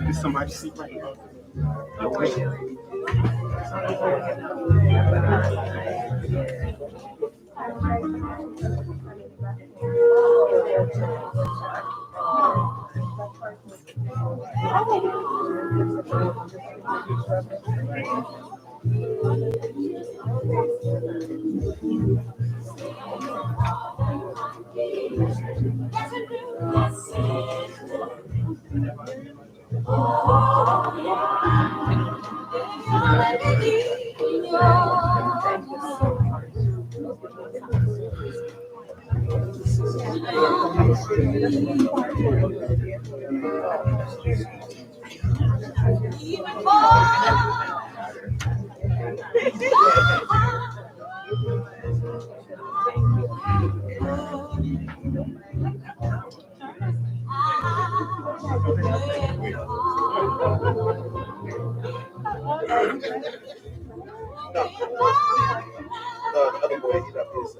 Is somebody see right now? The other boy, he got his.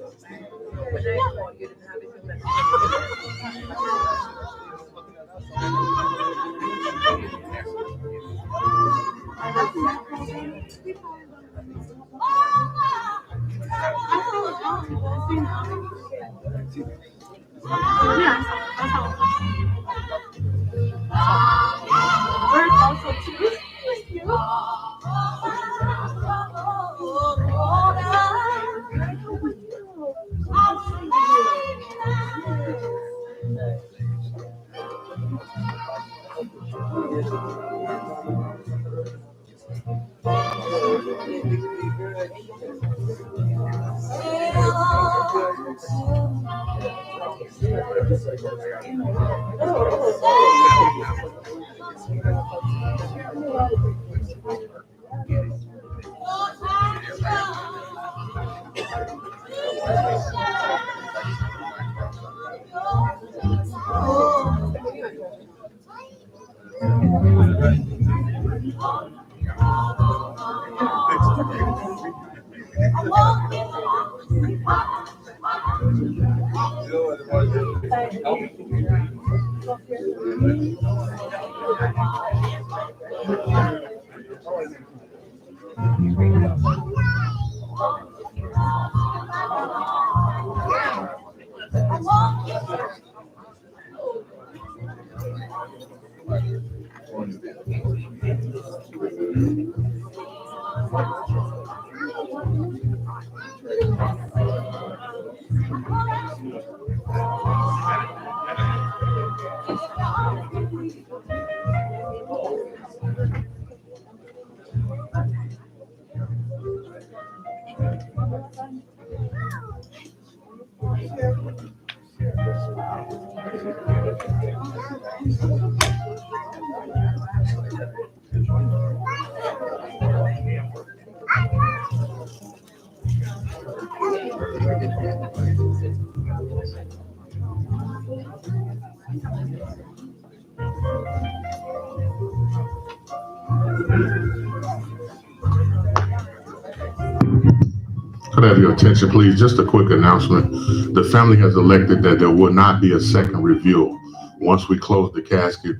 Could I have your attention, please? Just a quick announcement. The family has elected that there will not be a second review. Once we close the casket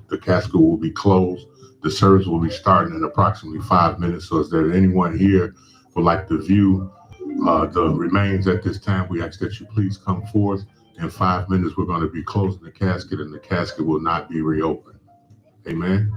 will be closed. The service will be starting in approximately 5 minutes. So is there anyone here would like to view the remains at this time? We ask that you please come forth. In 5 minutes, we're going to be closing the casket and the casket will not be reopened. Amen.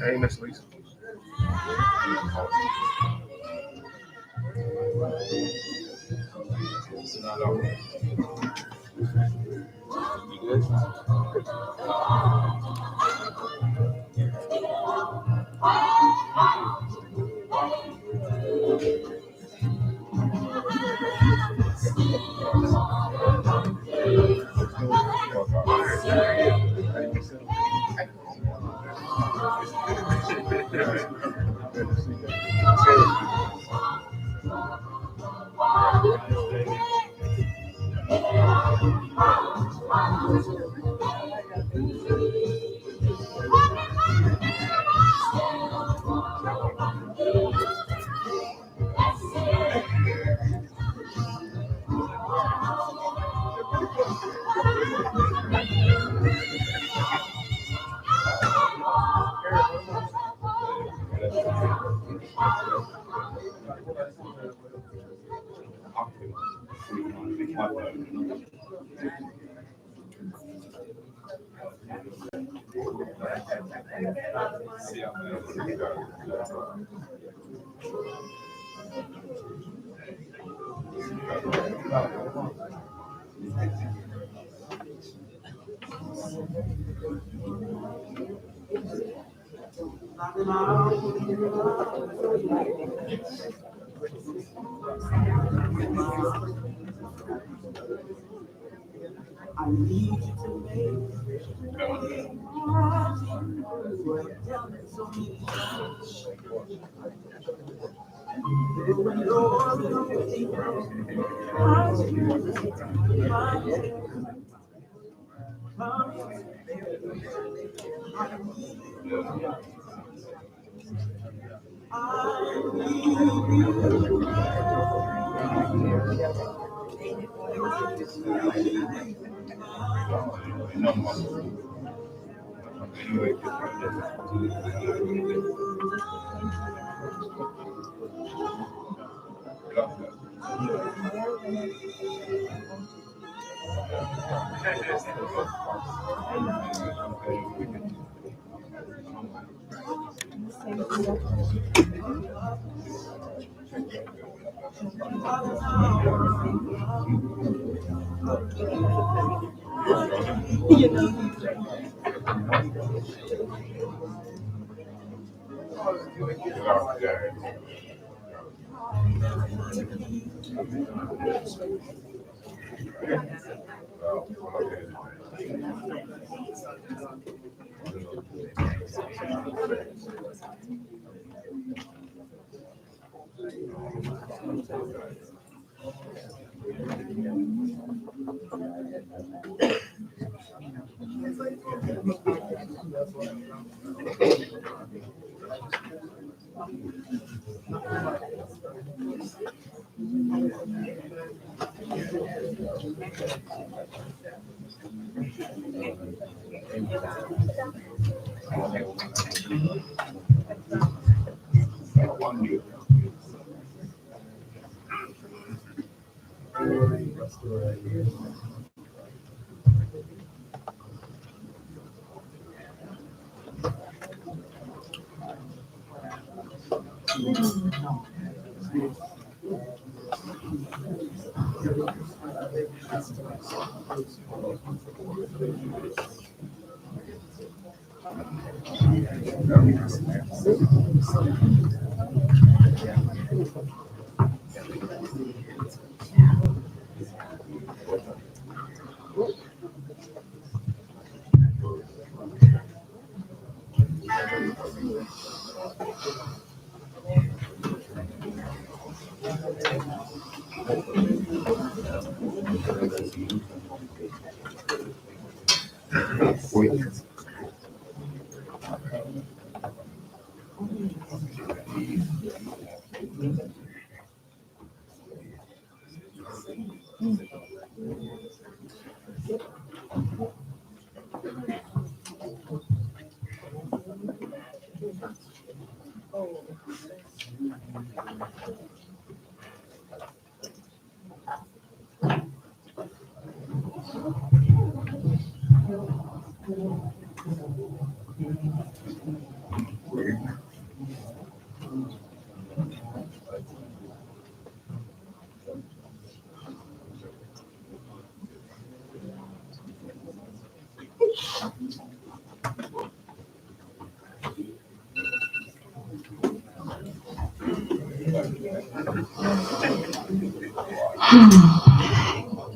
Hey, Miss Lisa.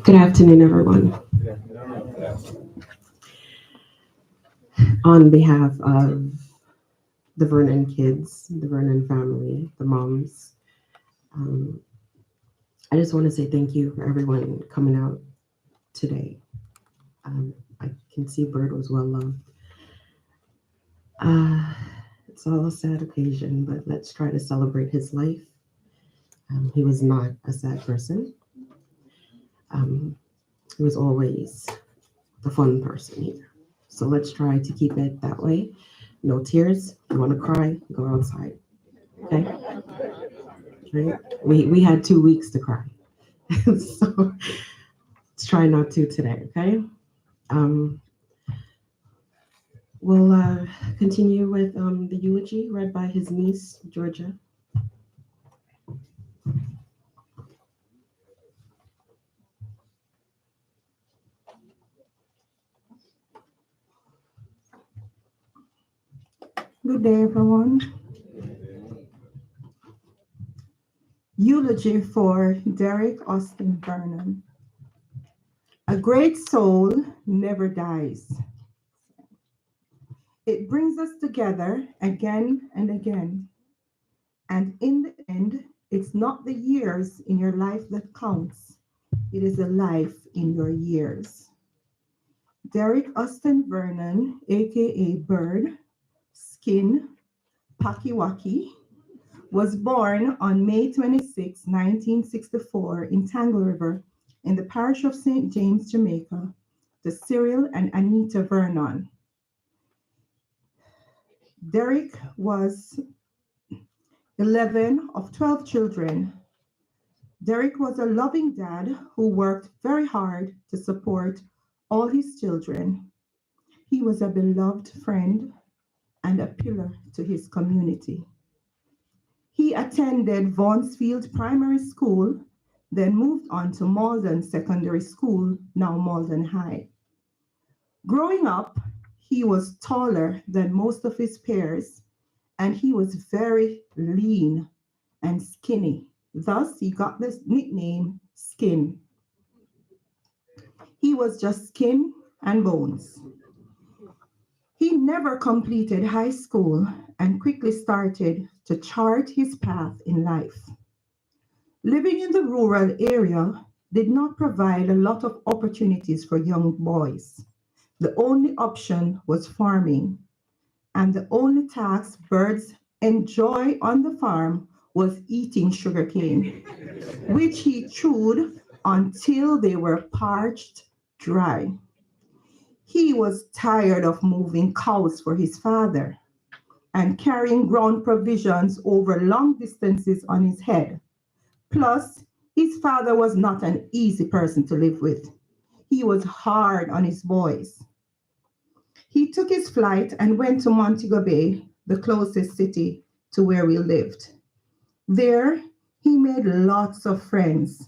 Good afternoon, everyone. On behalf of the Vernon kids, the Vernon family, the moms, I just want to say thank you for everyone coming out today. I can see Bird was well loved. It's all a sad occasion, but let's try to celebrate his life. He was not a sad person. He was always the fun person here. So let's try to keep it that way. No tears. If you want to cry, go outside. Okay? Right? We had 2 weeks to cry. So let's try not to today, okay? We'll continue with the eulogy read by his niece, Georgia. Good day, everyone. Eulogy for Derrick Austin Vernon. A great soul never dies. It brings us together again and again. And in the end, it's not the years in your life that counts. It is the life in your years. Derrick Austin Vernon, aka Bird, Skin, Pakiwaki, was born on May 26, 1964 in Tangle River in the parish of St. James, Jamaica, to Cyril and Anita Vernon. Derrick was 11 of 12 children. Derrick was a loving dad who worked very hard to support all his children. He was a beloved friend and a pillar to his community. He attended Vaughnsfield Primary School, then moved on to Malden Secondary School, now Malden High. Growing up, he was taller than most of his peers, and he was very lean and skinny. Thus, he got this nickname, Skin. He was just skin and bones. He never completed high school and quickly started to chart his path in life. Living in the rural area did not provide a lot of opportunities for young boys. The only option was farming, and the only task birds enjoy on the farm was eating sugarcane, which he chewed until they were parched dry. He was tired of moving cows for his father and carrying ground provisions over long distances on his head. Plus, his father was not an easy person to live with. He was hard on his boys. He took his flight and went to Montego Bay, the closest city to where we lived. There, he made lots of friends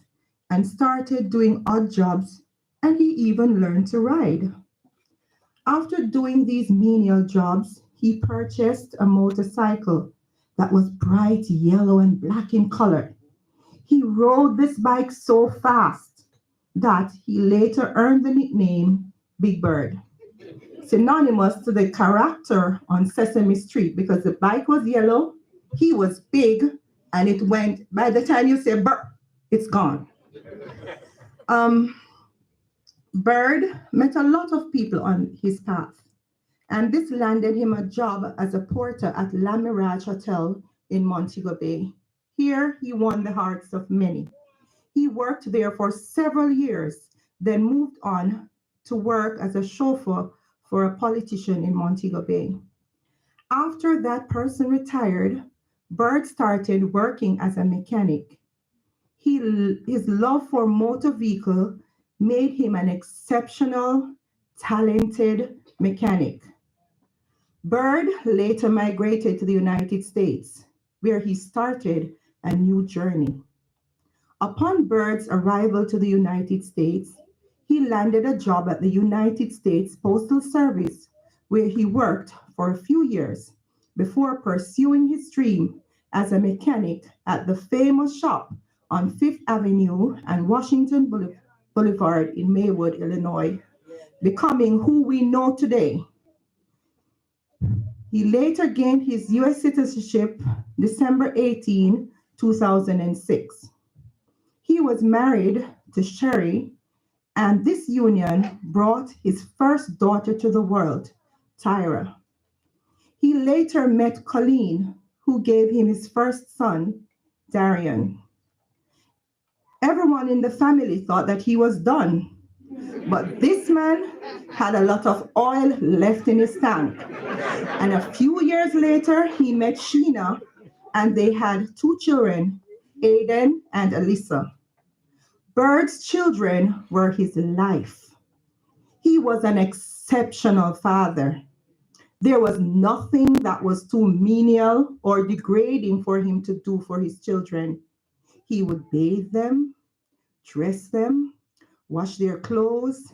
and started doing odd jobs, and he even learned to ride. After doing these menial jobs, he purchased a motorcycle that was bright yellow and black in color. He rode this bike so fast that he later earned the nickname Big Bird, synonymous to the character on Sesame Street, because the bike was yellow, he was big, and it went, by the time you say burr, it's gone. Bird met a lot of people on his path, and this landed him a job as a porter at La Mirage Hotel in Montego Bay. Here, he won the hearts of many. He worked there for several years, then moved on to work as a chauffeur for a politician in Montego Bay. After that person retired, Bird started working as a mechanic. His love for motor vehicle made him an exceptional, talented mechanic. Bird later migrated to the United States, where he started a new journey. Upon Bird's arrival to the United States, he landed a job at the United States Postal Service, where he worked for a few years before pursuing his dream as a mechanic at the famous shop on Fifth Avenue and Washington Boulevard in Maywood, Illinois, becoming who we know today. He later gained his U.S. citizenship December 18, 2006. He was married to Sherry, and this union brought his first daughter to the world, Tyra. He later met Colleen, who gave him his first son, Darian. Everyone in the family thought that he was done, but this man had a lot of oil left in his tank. And a few years later, he met Sheena, and they had two children, Aiden and Alyssa. Bird's children were his life. He was an exceptional father. There was nothing that was too menial or degrading for him to do for his children. He would bathe them, dress them, wash their clothes,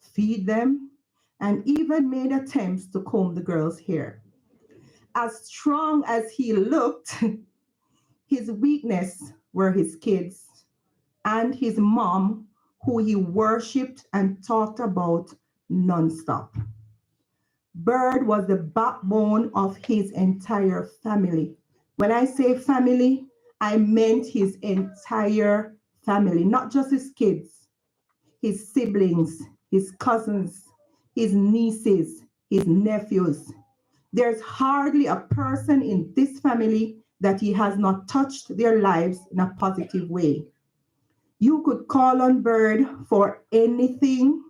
feed them, and even made attempts to comb the girls' hair. As strong as he looked, his weakness were his kids and his mom, who he worshipped and talked about nonstop. Bird was the backbone of his entire family. When I say family, I meant his entire family, not just his kids, his siblings, his cousins, his nieces, his nephews. There's hardly a person in this family that he has not touched their lives in a positive way. You could call on Bird for anything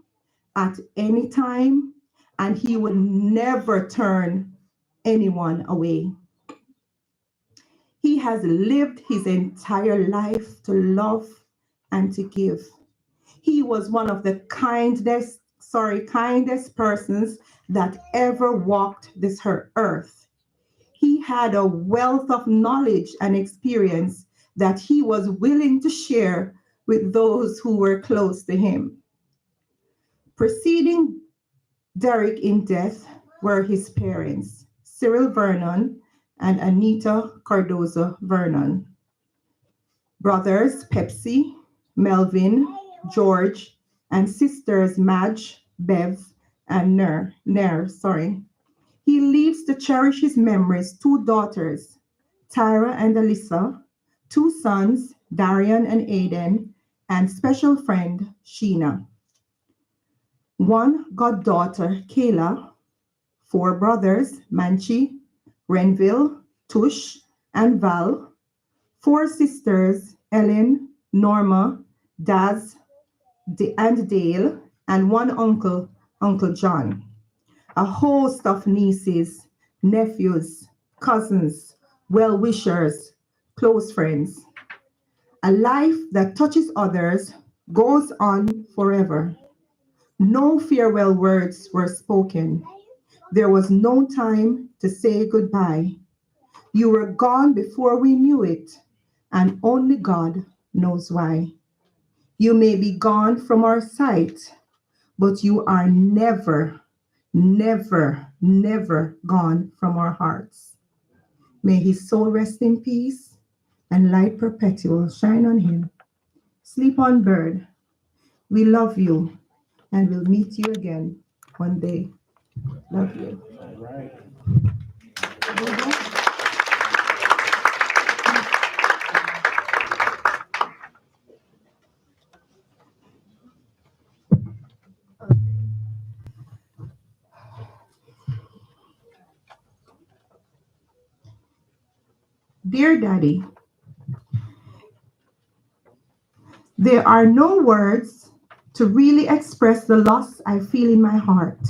at any time, and he would never turn anyone away. He has lived his entire life to love and to give. He was one of the kindest persons that ever walked this earth. He had a wealth of knowledge and experience that he was willing to share with those who were close to him. Preceding Derrick in death were his parents, Cyril Vernon and Anita Cardozo Vernon. Brothers Pepsi, Melvin, George, and sisters Madge, Bev, and Nair. He leaves to cherish his memories two daughters, Tyra and Alyssa, two sons, Darian and Aiden, and special friend Sheena. One goddaughter, Kayla, four brothers, Manchi, Renville, Tush, and Val, four sisters, Ellen, Norma, Daz, and Dale, and one uncle, Uncle John. A host of nieces, nephews, cousins, well-wishers, close friends. A life that touches others goes on forever. No farewell words were spoken. There was no time to say goodbye. You were gone before we knew it, and only God knows why. You may be gone from our sight, but you are never, never, never gone from our hearts. May his soul rest in peace and light perpetual shine on him. Sleep on, Bird. We love you and we'll meet you again one day. Love you. All right. Dear Daddy, there are no words to really express the loss I feel in my heart.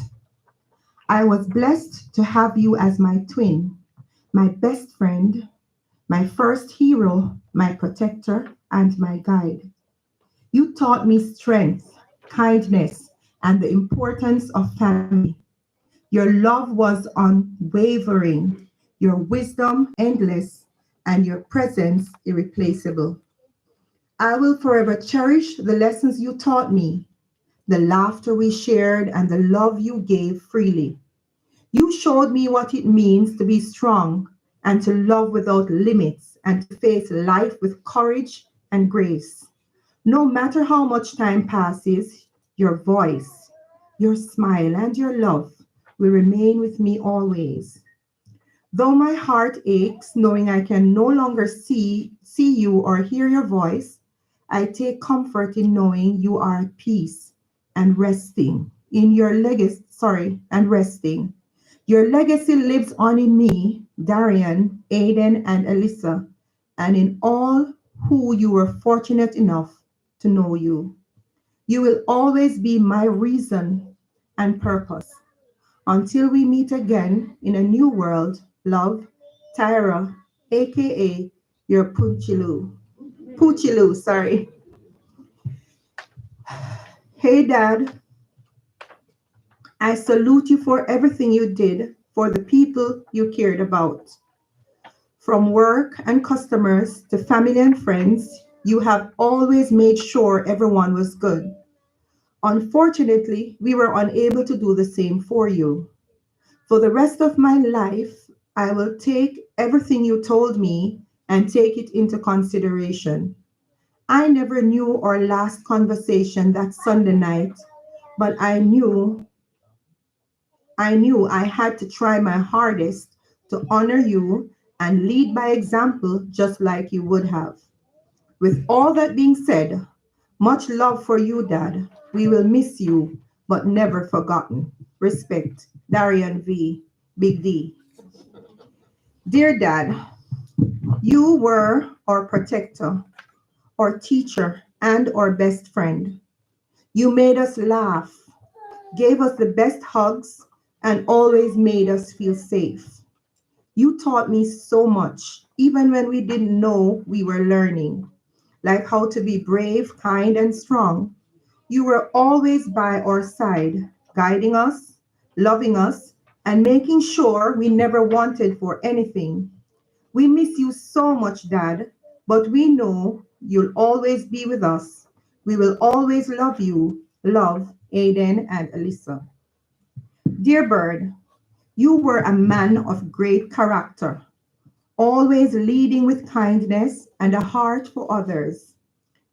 I was blessed to have you as my twin, my best friend, my first hero, my protector, and my guide. You taught me strength, kindness, and the importance of family. Your love was unwavering, your wisdom endless, and your presence irreplaceable. I will forever cherish the lessons you taught me, the laughter we shared, and the love you gave freely. You showed me what it means to be strong and to love without limits and to face life with courage and grace. No matter how much time passes, your voice, your smile, and your love will remain with me always. Though my heart aches knowing I can no longer see you or hear your voice, I take comfort in knowing you are at peace and resting in your legacy, and resting. Your legacy lives on in me, Darian, Aiden, and Alyssa, and in all who you were fortunate enough to know you. You will always be my reason and purpose. Until we meet again in a new world, love, Tyra, aka your Puchilu. Hey Dad, I salute you for everything you did for the people you cared about. From work and customers to family and friends, you have always made sure everyone was good. Unfortunately, we were unable to do the same for you. For the rest of my life, I will take everything you told me and take it into consideration. I never knew our last conversation that Sunday night, but I knew I had to try my hardest to honor you and lead by example just like you would have. With all that being said, much love for you, Dad. We will miss you, but never forgotten. Respect, Darian V. Big D. Dear Dad, you were our protector, our teacher, and our best friend. You made us laugh, gave us the best hugs, and always made us feel safe. You taught me so much, even when we didn't know we were learning, like how to be brave, kind, and strong. You were always by our side, guiding us, loving us, and making sure we never wanted for anything. We miss you so much, Dad, but we know you'll always be with us. We will always love you. Love, Aiden and Alyssa. Dear Bird, you were a man of great character, always leading with kindness and a heart for others.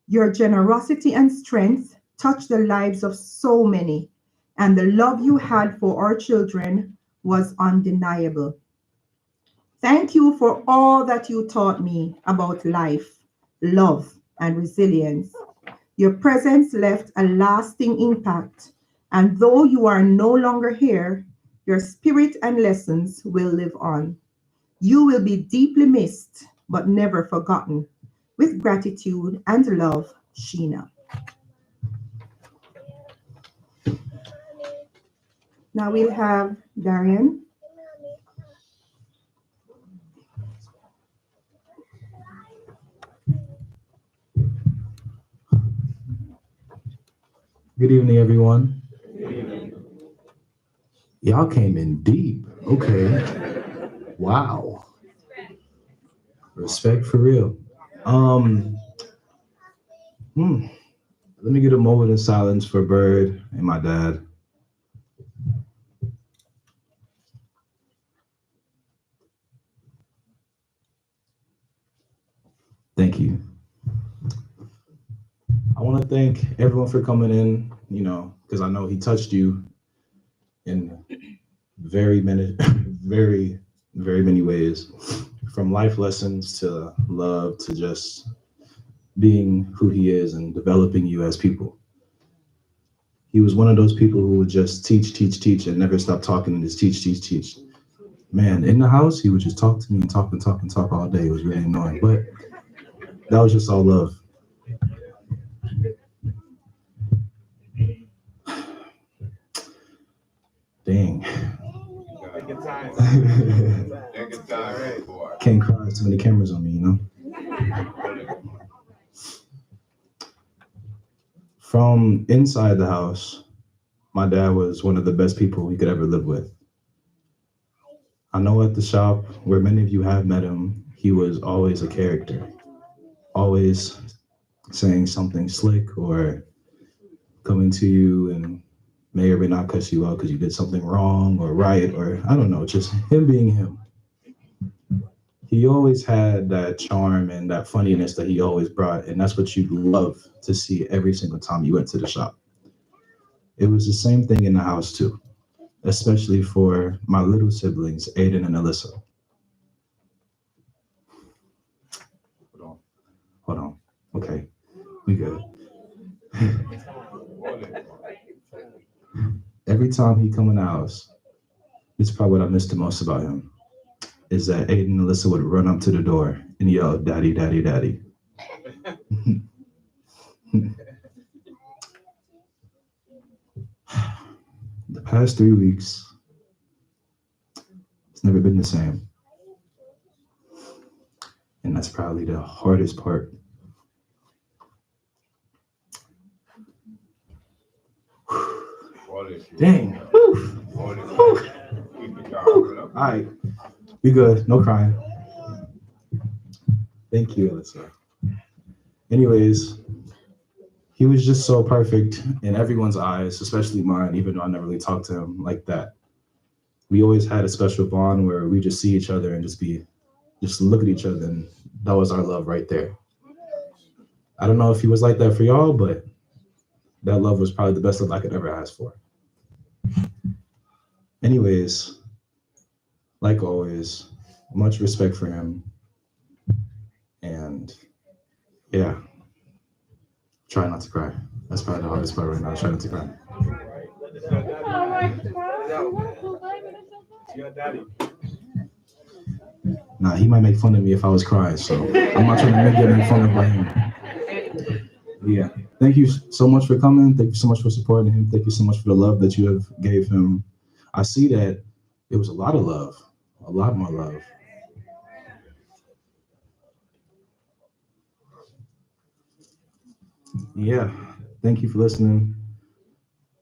Your generosity and strength touched the lives of so many, and the love you had for our children was undeniable. Thank you for all that you taught me about life, love, and resilience. Your presence left a lasting impact, and though you are no longer here, your spirit and lessons will live on. You will be deeply missed, but never forgotten. With gratitude and love, Sheena. Now we'll have Darian. Good evening, everyone. Y'all came in deep. Okay. Wow. Respect for real. Um, hmm, Let me get a moment of silence for Bird and my dad. Thank you. I want to thank everyone for coming in, because I know he touched you in very many, very, very many ways, from life lessons to love to just being who he is and developing you as people. He was one of those people who would just teach, teach, teach, and never stop talking and just teach, teach, teach. Man, in the house, he would just talk to me and talk and talk and talk all day. It was really annoying, but that was just all love. Dang. Can't cry, too many cameras on me, From inside the house, my dad was one of the best people we could ever live with. I know at the shop, where many of you have met him, he was always a character, always saying something slick or coming to you and may or may not cuss you out because you did something wrong or right, or I don't know, just him being him. He always had that charm and that funniness that he always brought, and that's what you'd love to see every single time you went to the shop. It was the same thing in the house too, especially for my little siblings, Aiden and Alyssa. Hold on. Okay, we good. Every time he come in the house, it's probably what I missed the most about him, is that Aiden and Alyssa would run up to the door and yell, "Daddy, daddy, daddy." The past 3 weeks, it's never been the same. And that's probably the hardest part. Dang. right. Be good. No crying. Thank you, Alyssa. Anyways, he was just so perfect in everyone's eyes, especially mine, even though I never really talked to him like that. We always had a special bond where we just see each other and just look at each other, and that was our love right there. I don't know if he was like that for y'all, but that love was probably the best love I could ever ask for. Anyways, like always, much respect for him. And yeah, try not to cry. That's probably the hardest part right now. Try not to cry. Nah, he might make fun of me if I was crying, so I'm not trying to get made fun of by him. Yeah. Thank you so much for coming. Thank you so much for supporting him. Thank you so much for the love that you have gave him. I see that it was a lot of love, a lot more love. Yeah. Thank you for listening.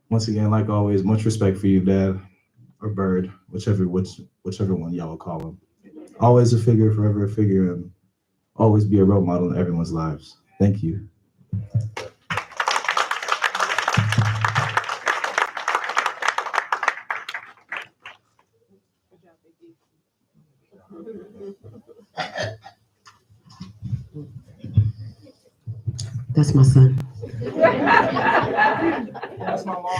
Once again, like always, much respect for you, Dad, or Bird, whichever one y'all will call him. Always a figure, forever a figure, and always be a role model in everyone's lives. Thank you. That's my son. That's my mom.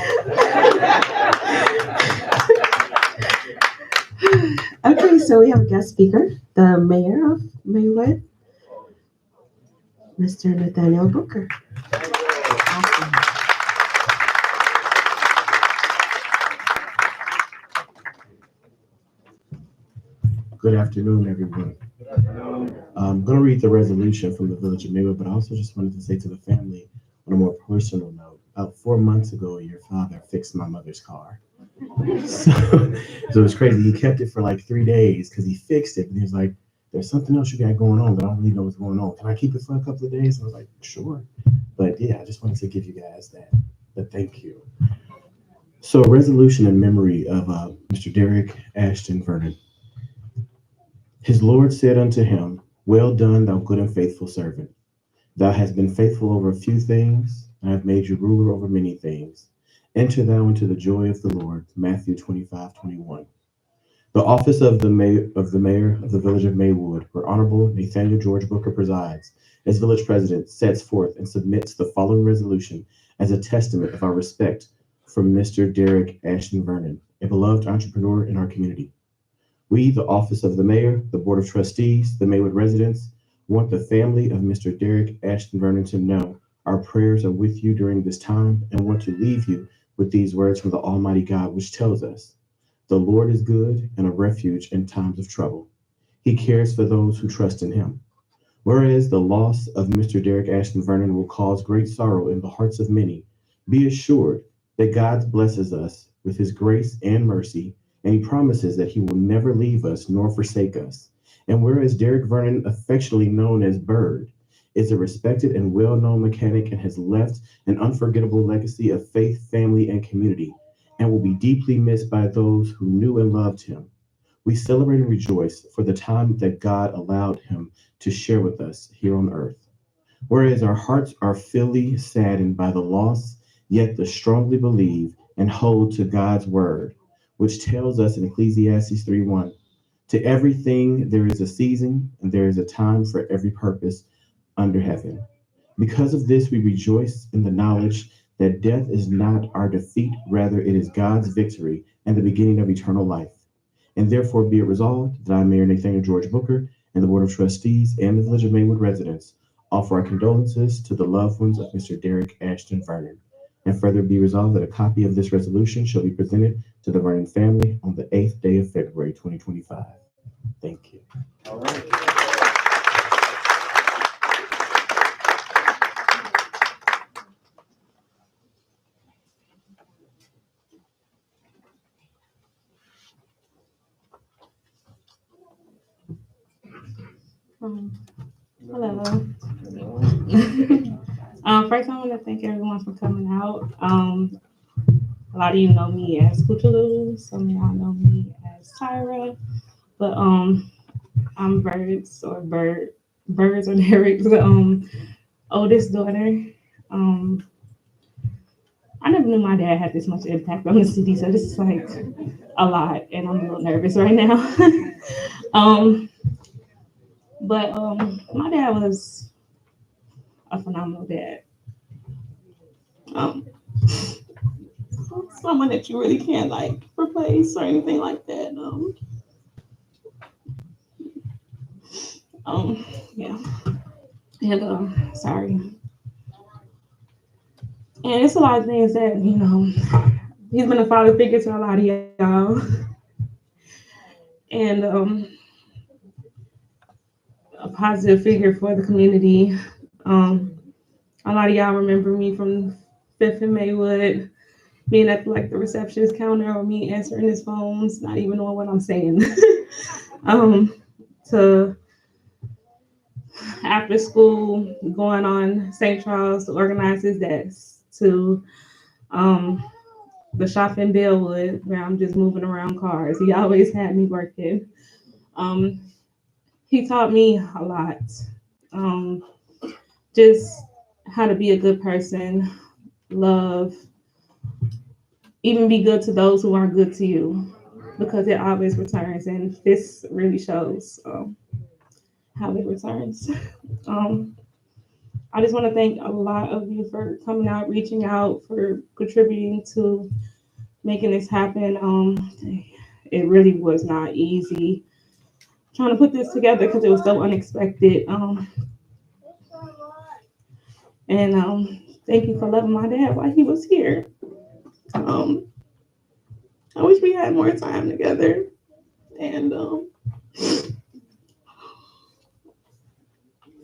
Okay, so we have a guest speaker, the mayor of Maywood, Mr. Nathaniel Booker. Awesome. Good afternoon, everyone. I'm going to read the resolution from the Village of Maywood, but I also just wanted to say to the family, on a more personal note, about 4 months ago, your father fixed my mother's car. So it was crazy. He kept it for like 3 days because he fixed it. And he was like, there's something else you got going on, but I don't really know what's going on. Can I keep it for a couple of days? I was like, sure. But yeah, I just wanted to give you guys that. But thank you. So a resolution in memory of Mr. Derrick Ashton Vernon. His Lord said unto him, well done, thou good and faithful servant. Thou hast been faithful over a few things, and I have made you ruler over many things. Enter thou into the joy of the Lord. Matthew 25:21. The office of the mayor of the Village of Maywood, where Honorable Nathaniel George Booker presides, as village president, sets forth and submits the following resolution as a testament of our respect for Mr. Derrick Ashton Vernon, a beloved entrepreneur in our community. We, the office of the mayor, the board of trustees, the Maywood residents, want the family of Mr. Derrick Ashton Vernon to know our prayers are with you during this time and want to leave you with these words from the Almighty God, which tells us, the Lord is good and a refuge in times of trouble. He cares for those who trust in him. Whereas the loss of Mr. Derrick Ashton Vernon will cause great sorrow in the hearts of many, be assured that God blesses us with his grace and mercy, and he promises that he will never leave us nor forsake us. And whereas Derrick Vernon, affectionately known as Bird, is a respected and well-known mechanic and has left an unforgettable legacy of faith, family, and community, and will be deeply missed by those who knew and loved him, we celebrate and rejoice for the time that God allowed him to share with us here on earth. Whereas our hearts are fully saddened by the loss, yet the strongly believe and hold to God's word, which tells us in Ecclesiastes 3:1, to everything there is a season and there is a time for every purpose under heaven. Because of this, we rejoice in the knowledge that death is not our defeat, rather it is God's victory and the beginning of eternal life. And therefore be it resolved that I, Mayor Nathaniel George Booker, and the Board of Trustees and the Village of Maywood residents offer our condolences to the loved ones of Mr. Derrick Ashton Vernon. And further be resolved that a copy of this resolution shall be presented to the Vernon family on the 8th day of February 2025. Thank you. All right. Hello. First, I want to thank everyone for coming out. A lot of you know me as Kuchulu, some of y'all know me as Tyra. But I'm Birds or Derrick's oldest daughter. I never knew my dad had this much impact on the city, so this is like a lot, and I'm a little nervous right now. But my dad was a phenomenal dad. Um, Someone that you really can't like replace or anything like that. Yeah, and sorry, and it's a lot of things that he's been a father figure to a lot of y'all, and a positive figure for the community. A lot of y'all remember me from Fifth and Maywood, being at like the receptionist counter or me answering his phones, not even knowing what I'm saying. To after school, going on St. Charles to organize his desk, to the shop in Bellwood where I'm just moving around cars. He always had me working. He taught me a lot. Just how to be a good person, love, even be good to those who aren't good to you, because it always returns, and this really shows how it returns. I just want to thank a lot of you for coming out, reaching out, for contributing to making this happen. It really was not easy trying to put this together because it was so unexpected. And thank you for loving my dad while he was here. I wish we had more time together. And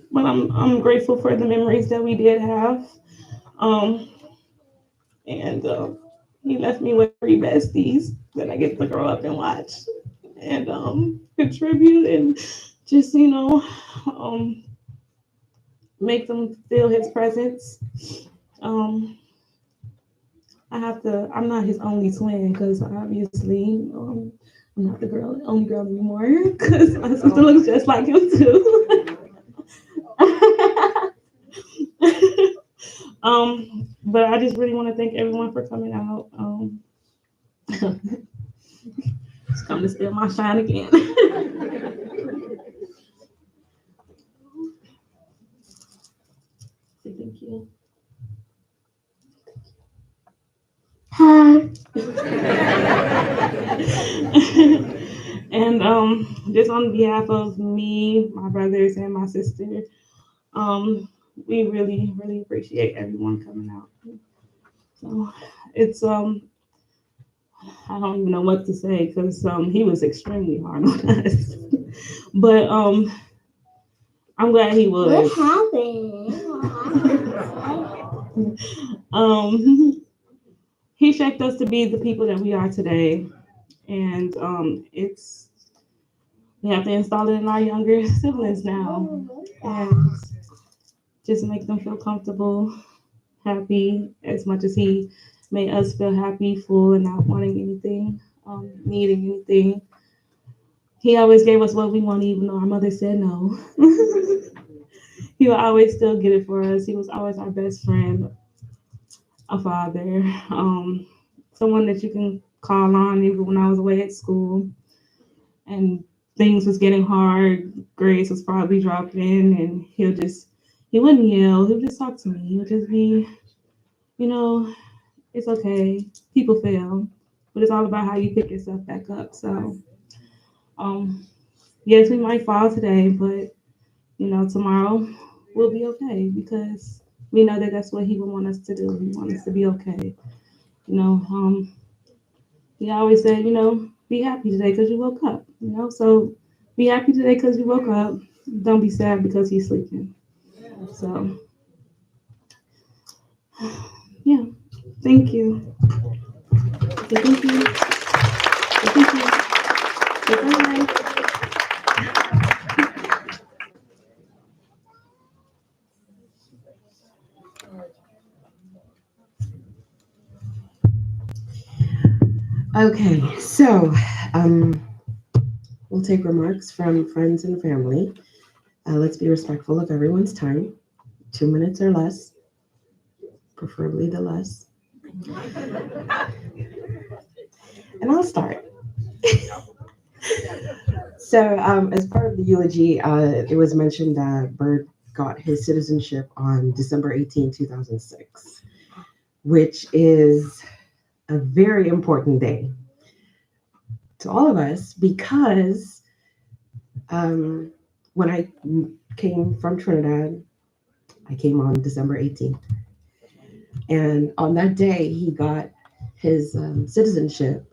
but I'm grateful for the memories that we did have. And he left me with 3 besties that I get to grow up and watch and contribute and just make them feel his presence. I'm not his only twin because obviously I'm not the only girl anymore because my sister looks just like him too. But I just really want to thank everyone for coming out. It's come to steal my shine again. Thank you. Hi. And just on behalf of me, my brothers, and my sister, we really, really appreciate everyone coming out. So it's I don't even know what to say because he was extremely hard on us. But I'm glad he was. What happened? He shaped us to be the people that we are today. And we have to install it in our younger siblings now. And just make them feel comfortable, happy, as much as he made us feel happy, full, and not wanting anything, needing anything. He always gave us what we wanted, even though our mother said no. He would always still get it for us. He was always our best friend, a father, someone that you can call on even when I was away at school and things was getting hard, grades was probably dropping, and he wouldn't yell, he would just talk to me. He would just be, it's okay. People fail, but it's all about how you pick yourself back up. So, yes, we might fall today, but tomorrow we'll be okay because we know that that's what he would want us to do. He wants us to be okay. He always said, be happy today because you woke up. So be happy today because you woke up. Don't be sad because he's sleeping. So, yeah. Thank you. Thank you. Thank you. Bye. Okay, so We'll take remarks from friends and family. Let's be respectful of everyone's time. 2 minutes or less, preferably the less. And I'll start. So, as part of the eulogy, it was mentioned that Bird got his citizenship on December 18, 2006, which is a very important day to all of us because when I came from Trinidad, I came on December 18th. And on that day, he got his citizenship.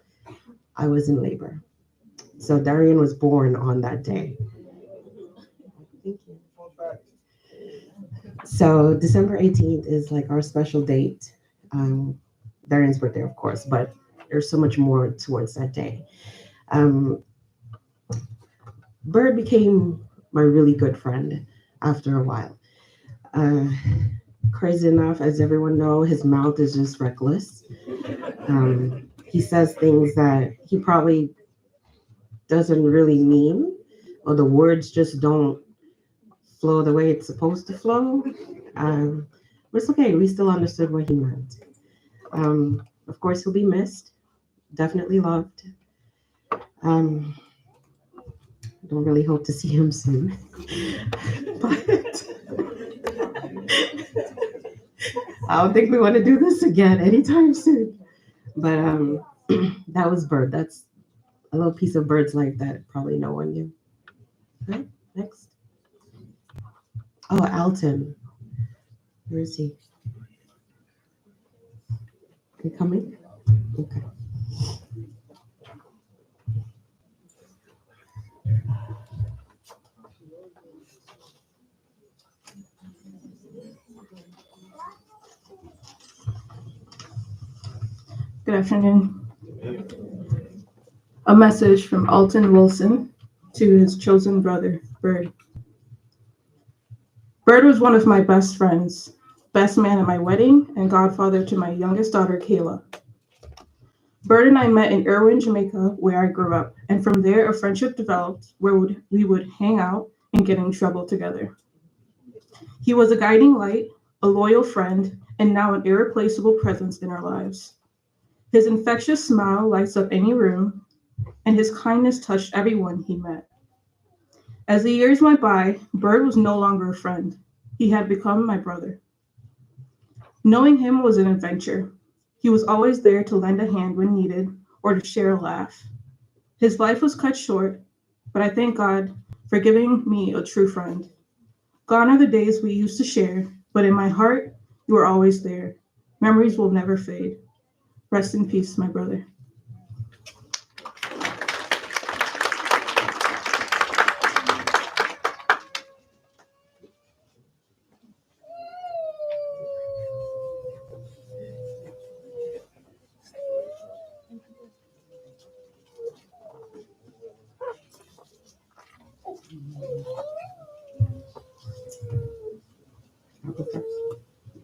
I was in labor. So Darian was born on that day. Thank you. So December 18th is like our special date. Darian's birthday, of course, but there's so much more towards that day. Bird became my really good friend after a while. Crazy enough, as everyone knows, his mouth is just reckless. He says things that he probably doesn't really mean, or the words just don't flow the way it's supposed to flow. But it's okay, we still understood what he meant. Of course, he'll be missed, definitely loved. Don't really hope to see him soon. But I don't think we want to do this again anytime soon. But that was Bird. That's a little piece of Bird's life that probably no one knew. Okay, next. Oh, Alton. Where is he? You coming? Okay. Good afternoon. A message from Alton Wilson to his chosen brother, Bird. Bird was one of my best friends, best man at my wedding, and godfather to my youngest daughter, Kayla. Bird and I met in Irwin, Jamaica, where I grew up, and from there a friendship developed where we would hang out and get in trouble together. He was a guiding light, a loyal friend, and now an irreplaceable presence in our lives. His infectious smile lights up any room, and his kindness touched everyone he met. As the years went by, Bird was no longer a friend. He had become my brother. Knowing him was an adventure. He was always there to lend a hand when needed or to share a laugh. His life was cut short, but I thank God for giving me a true friend. Gone are the days we used to share, but in my heart, you are always there. Memories will never fade. Rest in peace, my brother.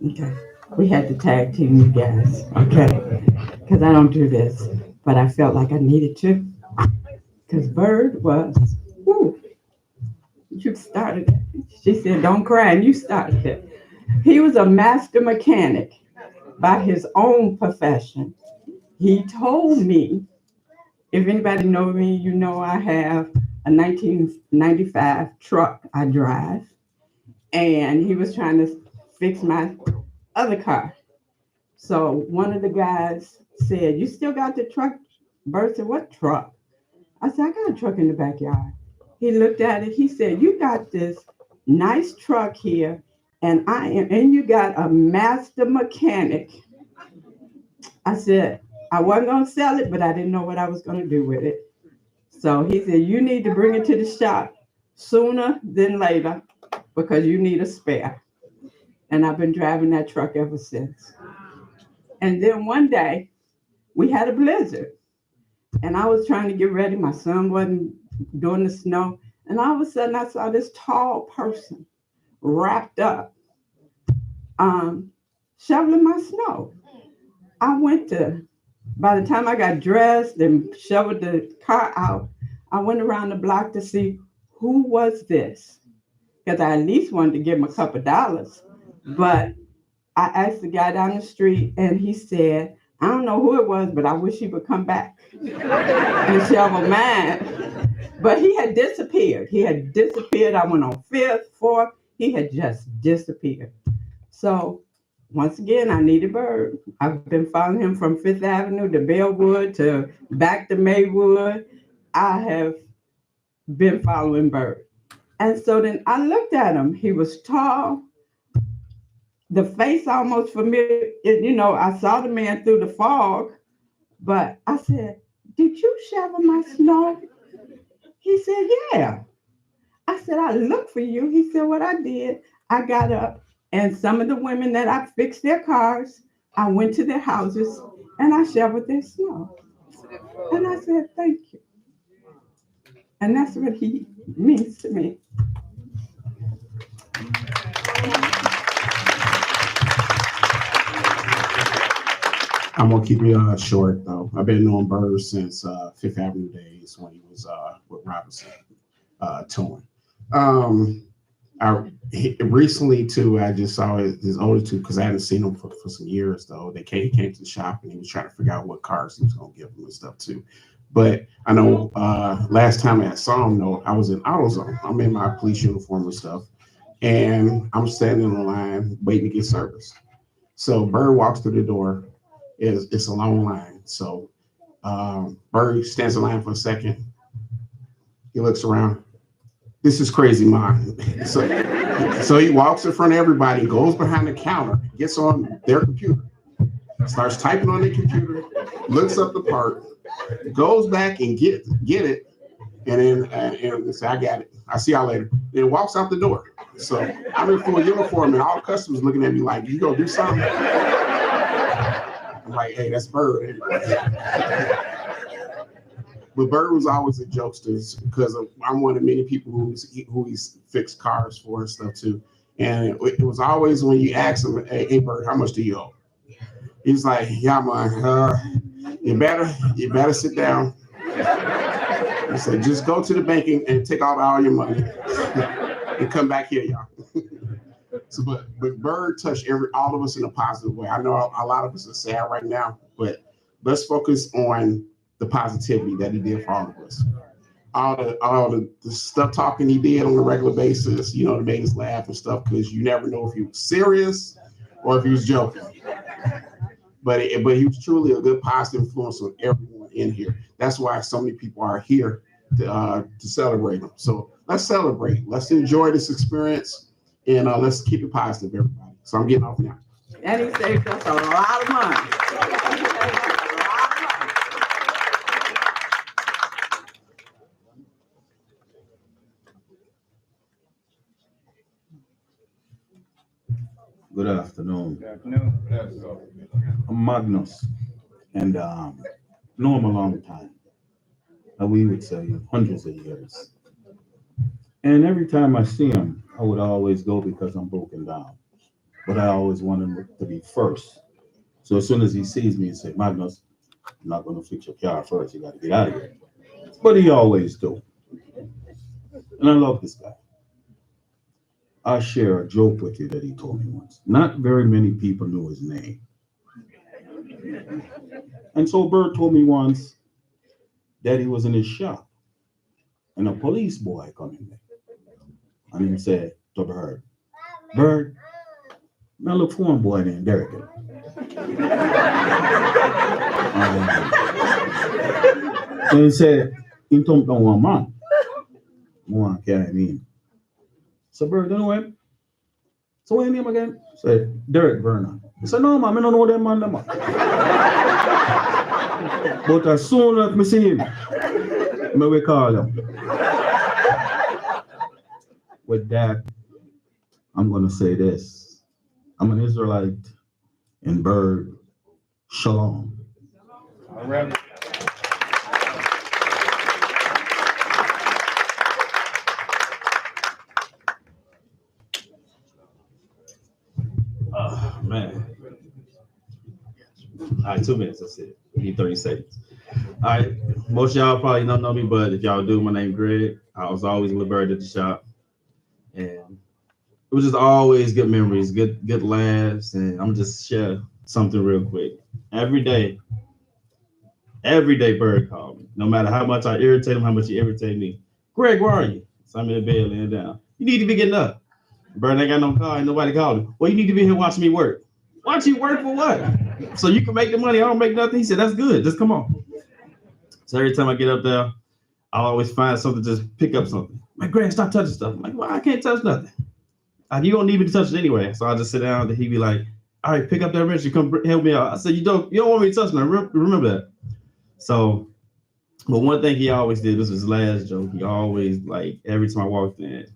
Okay, we had to tag team you guys, okay? Because I don't do this, but I felt like I needed to. Because Bird was, whoo, you started it. She said, don't cry, and you started it. He was a master mechanic by his own profession. He told me, if anybody knows me, you know I have a 1995 truck I drive. And he was trying to fix my other car. So one of the guys said, you still got the truck? Bert said, what truck? I said, I got a truck in the backyard. He looked at it. He said, you got this nice truck here, and you got a master mechanic. I said, I wasn't going to sell it, but I didn't know what I was going to do with it. So he said, you need to bring it to the shop sooner than later because you need a spare. And I've been driving that truck ever since. And then one day we had a blizzard and I was trying to get ready. My son wasn't doing the snow. And all of a sudden I saw this tall person wrapped up, shoveling my snow. By the time I got dressed and shoveled the car out, I went around the block to see who was this, because I at least wanted to give him a couple of dollars. But I asked the guy down the street, and he said, I don't know who it was, but I wish he would come back and shovel mine. But he had disappeared. I went on 5th, 4th. He had just disappeared. So once again, I needed Bird. I've been following him from 5th Avenue to Bellwood to back to Maywood. I have been following Bird. And so then I looked at him. He was tall. The face almost familiar. You know, I saw the man through the fog, but I said, did you shovel my snow? He said, yeah. I said, I looked for you. He said, what I did, I got up, and some of the women that I fixed their cars, I went to their houses and I shoveled their snow. And I said, thank you. And that's what he means to me. I'm gonna keep it short though. I've been knowing Bird since 5th Avenue days when he was with Robinson touring. Recently too, I just saw his older two because I hadn't seen him for some years though. He came to the shop and he was trying to figure out what cars he was gonna give them and stuff too. But I know last time I saw him though, I was in AutoZone. I'm in my police uniform and stuff, and I'm standing in the line waiting to get service. So Bird walks through the door. It's a long line. So Bird stands in line for a second. He looks around. This is crazy, man. So he walks in front of everybody, goes behind the counter, gets on their computer, starts typing on their computer, looks up the part, goes back and get it, and then say, I got it. I'll see y'all later. Then walks out the door. So I'm in full uniform, and all the customers looking at me like, you gonna do something? I'm like, hey, that's Bird. But Bird was always a jokester because I'm one of many people who he's fixed cars for and stuff too. And it was always when you ask him, hey Bird, how much do you owe? He's like, yeah, man, you better sit down. He said, just go to the bank and take out all your money and come back here, y'all. So, but Bird touched all of us in a positive way. I know a lot of us are sad right now, but let's focus on the positivity that he did for all of us. All the stuff talking he did on a regular basis, you know, to make us laugh and stuff, because you never know if he was serious or if he was joking. But he was truly a good positive influence on everyone in here. That's why so many people are here to celebrate him. So let's celebrate. Let's enjoy this experience. And let's keep it positive, everybody. So I'm getting off now. And he saved us a lot of money. Good afternoon. I'm Magnus, and know him a long time. We would say hundreds of years. And every time I see him, I would always go because I'm broken down. But I always want him to be first. So as soon as he sees me, he say, Magnus, I'm not going to fix your car first. You got to get out of here. But he always do. And I love this guy. I'll share a joke with you that he told me once. Not very many people knew his name. And so Bird told me once that he was in his shop and a police boy come in there. And he said to Bird, now look for one boy named Derrick. So he said, he told me one man. One can't mean. So Bird, you know what? So what's your name again? Said Derrick Vernon. He said, no man, I don't know them man. But as soon as I see him, I will call him. With that, I'm going to say this. I'm an Israelite, and Bird, shalom. All right. Man. All right, 2 minutes, that's it. We need 30 seconds. All right. Most of y'all probably don't know me, but if y'all do, my name Greg. I was always with Bird at the shop, and it was just always good memories, good laughs, and I'm just share something real quick. Every day, Bird called me. No matter how much I irritate him, how much he irritated me. Greg, where are you? So I'm in the bed laying down. You need to be getting up. Bird ain't got no car, ain't nobody called him. Well, you need to be here watching me work. Watch you work for what? So you can make the money, I don't make nothing. He said, that's good, just come on. So every time I get up there, I'll always find something, just pick up something. Like, Greg, stop touching stuff. I'm like, well, I can't touch nothing. Like, you don't need me to touch it anyway. So I just sit down and he'd be like, all right, pick up that wrench, you come help me out. I said, you don't want me to touch nothing, remember that. So, but one thing he always did, this was his last joke, he always, like, every time I walked in,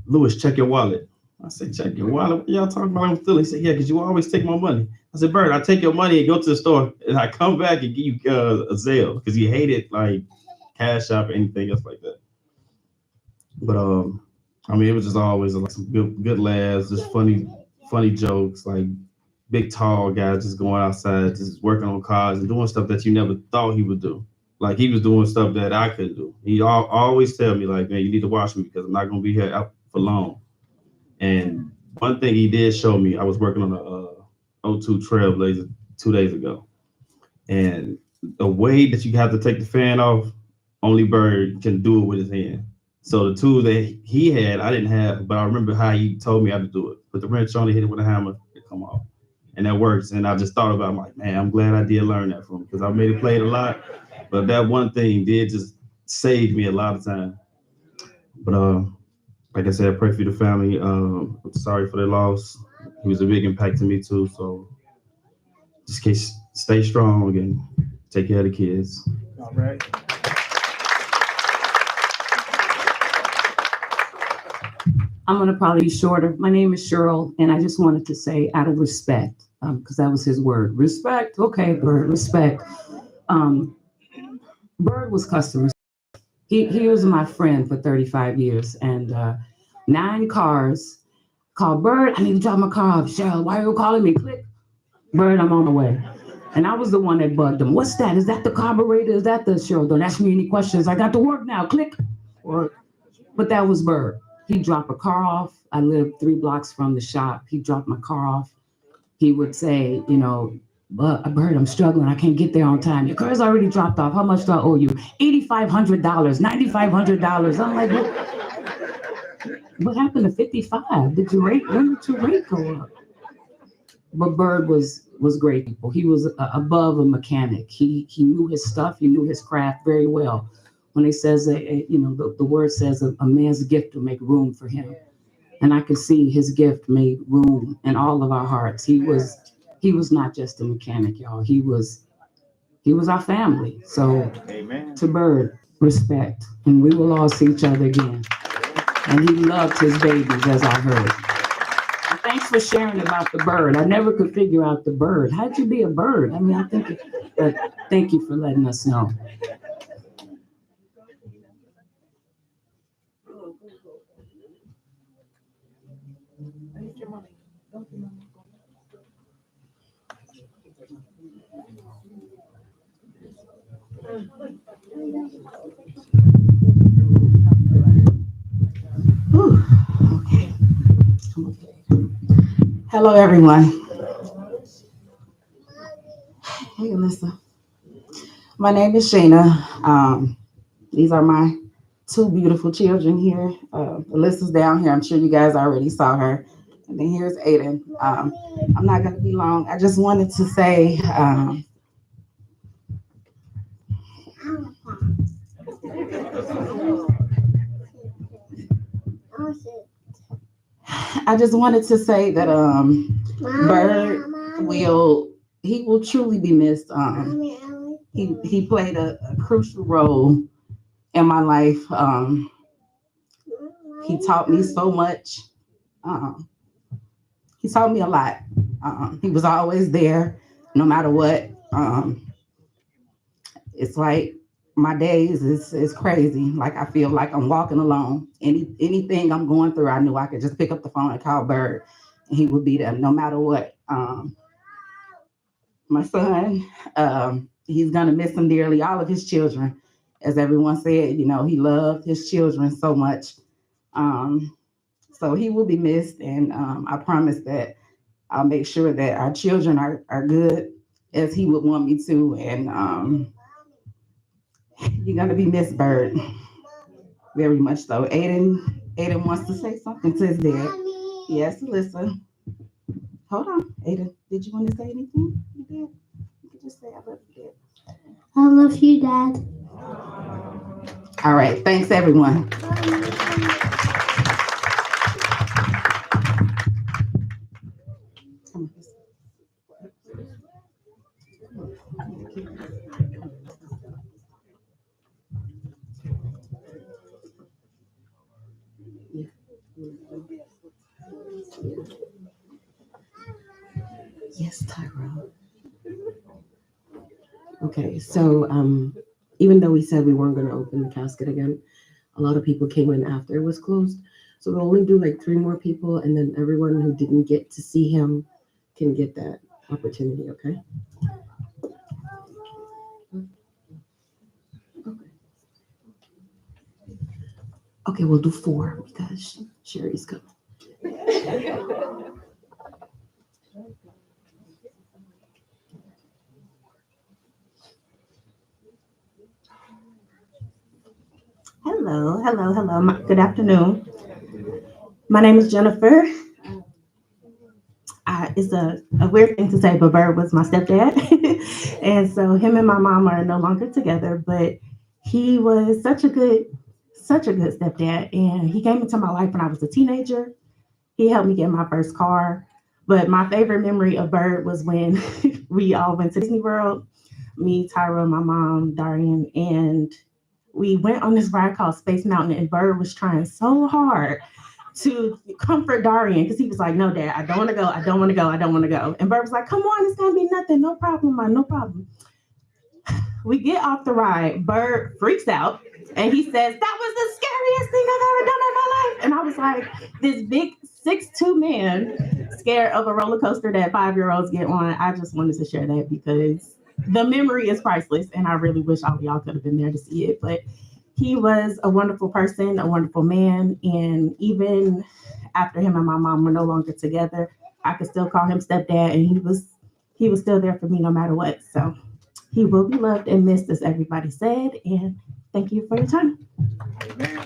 Lewis, check your wallet. I said, check your wallet? What y'all talking about? I'm feeling. He said, yeah, because you always take my money. I said, Bird, I take your money and go to the store, and I come back and give you a Zelle, because he hated, like, Cash App or anything else like that. But, I mean, it was just always like some good laughs, just funny jokes, like big, tall guys just going outside, just working on cars and doing stuff that you never thought he would do. Like, he was doing stuff that I couldn't do. He always tell me, like, man, you need to watch me because I'm not going to be here out for long. And one thing he did show me, I was working on a 02 Trailblazer 2 days ago. And the way that you have to take the fan off, only Bird can do it with his hand. So the tool that he had, I didn't have, but I remember how he told me how to do it. Put the wrench on it, hit it with a hammer, it come off. And that works. And I just thought about it, I'm like, man, I'm glad I did learn that from him because I made it played a lot. But that one thing did just save me a lot of time. But like I said, I pray for the family. I'm sorry for their loss. He was a big impact to me too. So just stay strong and take care of the kids. All right. I'm going to probably be shorter. My name is Cheryl, and I just wanted to say, out of respect, because that was his word, respect. Okay, Bird, respect. Bird was customer. He was my friend for 35 years, and 9 cars called, Bird, I need to drop my car off. Cheryl, why are you calling me? Click. Bird, I'm on my way. And I was the one that bugged him. What's that? Is that the carburetor? Is that the Cheryl? Don't ask me any questions. I got to work now. Click. But that was Bird. He'd drop a car off. I lived 3 blocks from the shop. He'd drop my car off. He would say, you know, Bird, I'm struggling. I can't get there on time. Your car's already dropped off. How much do I owe you? $8,500, $9,500. I'm like, what happened to 55? When did your rate go up? But Bird was great people. He was above a mechanic. He knew his stuff. He knew his craft very well. When it says, you know, the word says a man's gift will make room for him. And I could see his gift made room in all of our hearts. He was not just a mechanic, y'all. He was our family. So Amen. To Bird, respect. And we will all see each other again. And he loved his babies, as I heard. And thanks for sharing about the bird. I never could figure out the bird. How'd you be a bird? I mean, I think, but thank you for letting us know. Whew. Okay. Hello, everyone. Hey, Alyssa. My name is Shayna. These are my 2 beautiful children here. Alyssa's down here. I'm sure you guys already saw her. And then here's Aiden. I'm not going to be long. I just wanted to say, that Bird will truly be missed. He played a crucial role in my life. He taught me so much. He taught me a lot. He was always there, no matter what. It's like my days is crazy. Like I feel like I'm walking alone. Anything I'm going through, I knew I could just pick up the phone and call Bird, and he would be there no matter what. My son, he's gonna miss them dearly, all of his children. As everyone said, you know, he loved his children so much. So he will be missed, and I promise that I'll make sure that our children are good as he would want me to. And you're gonna be missed, Bird. Very much so. Aiden wants to say something to his dad. Yes, listen. Hold on, Aiden. Did you want to say anything? You did. You could just say I love you, Dad. I love you, Dad. All right. Thanks, everyone. Yes, Tyrone. Okay, so even though we said we weren't going to open the casket again, a lot of people came in after it was closed. So we'll only do like 3 more people, and then everyone who didn't get to see him can get that opportunity, okay? Okay, we'll do 4 because Sherry's coming. Hello. Good afternoon. My name is Jennifer. It's a weird thing to say, but Bird was my stepdad. And so him and my mom are no longer together, but he was such a good stepdad. And he came into my life when I was a teenager. He helped me get my first car. But my favorite memory of Bird was when we all went to Disney World, me, Tyra, my mom, Darian, and we went on this ride called Space Mountain, and Bird was trying so hard to comfort Darian because he was like, "No, Dad, I don't want to go. And Bird was like, "Come on, it's going to be nothing. No problem, Mom, no problem." We get off the ride. Bird freaks out, and he says, "That was the scariest thing I've ever done in my life." And I was like, this big 6'2" man scared of a roller coaster that 5-year-olds get on. I just wanted to share that because the memory is priceless, and I really wish all of y'all could have been there to see it. But he was a wonderful person, a wonderful man, and even after him and my mom were no longer together, I could still call him stepdad, and he was still there for me no matter what. So he will be loved and missed, as everybody said, and thank you for your time. Amen.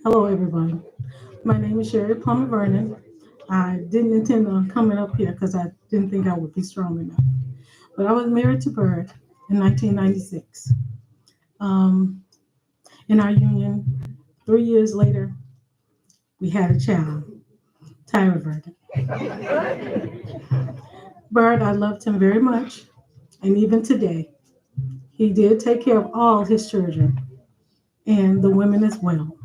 Hello, everybody. My name is Sherry Plummer Vernon. I didn't intend on coming up here because I didn't think I would be strong enough. But I was married to Bird in 1996. In our union, 3 years later, we had a child, Tyra Vernon. Bird, I loved him very much. And even today, he did take care of all his children and the women as well.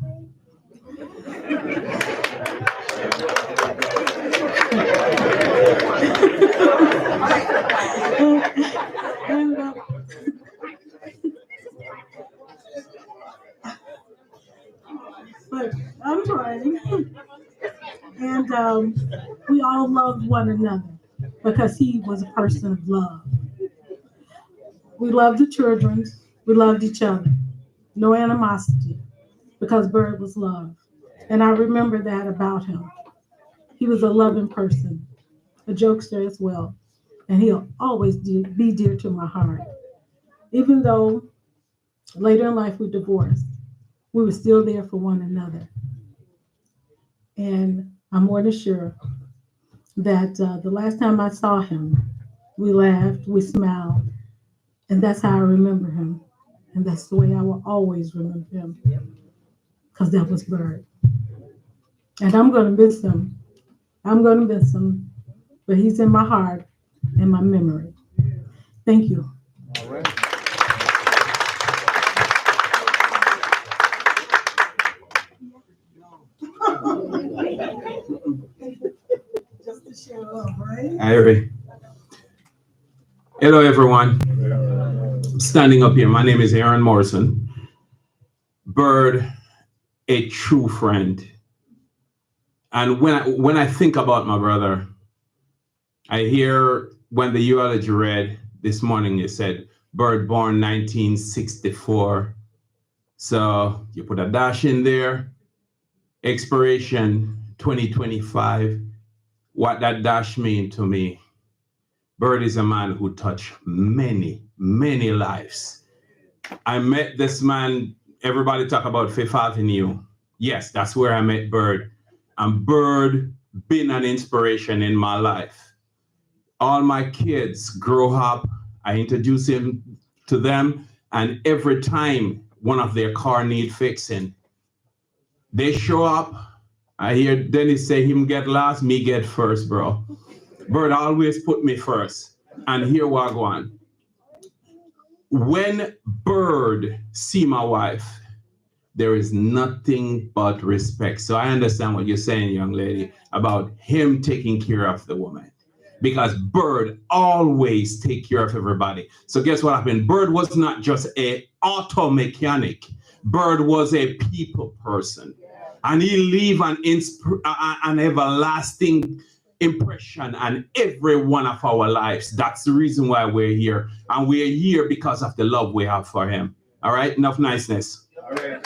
But I'm trying. And we all loved one another because he was a person of love. We loved the children. We loved each other. No animosity because Bird was love. And I remember that about him. He was a loving person, a jokester as well. And he'll always be dear to my heart. Even though later in life we divorced, we were still there for one another. And I'm more than sure that the last time I saw him, we laughed, we smiled, and that's how I remember him. And that's the way I will always remember him, because that was Bird. And I'm going to miss him. But he's in my heart and my memory. Thank you. All right. Just to show up, right? Hi. Hello, everyone. I'm standing up here. My name is Aaron Morrison. Bird a true friend. And when I think about my brother, I hear when the eulogy read this morning, it said, Bird born 1964. So you put a dash in there, expiration 2025. What that dash mean to me? Bird is a man who touched many, many lives. I met this man, everybody talk about Fifth Avenue. Yes, that's where I met Bird. And Bird been an inspiration in my life. All my kids grow up, I introduce him to them, and every time one of their car need fixing, they show up. I hear Dennis say him get last, me get first, bro. Bird always put me first. And here we go on. When Bird see my wife, there is nothing but respect. So I understand what you're saying, young lady, about him taking care of the woman. Because Bird always take care of everybody. So guess what happened? Bird was not just an auto mechanic. Bird was a people person. And he leave an everlasting impression on every one of our lives. That's the reason why we're here. And we're here because of the love we have for him. All right, enough niceness. All right.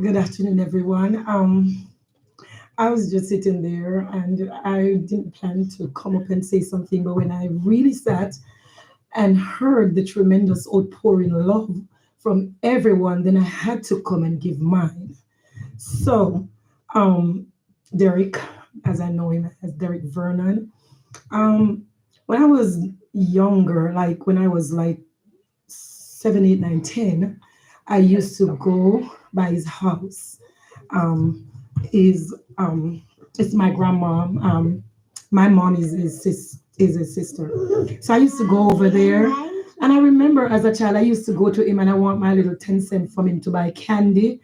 Good afternoon, everyone. I was just sitting there and I didn't plan to come up and say something, but when I really sat and heard the tremendous outpouring love from everyone, then I had to come and give mine. So, Derrick, as I know him as Derrick Vernon, when I was younger, like when I was like 7, 8, 9, 10, I used to go by his house. It's my grandma. My mom is his sister. So I used to go over there. And I remember as a child, I used to go to him and I want my little 10 cents from him to buy candy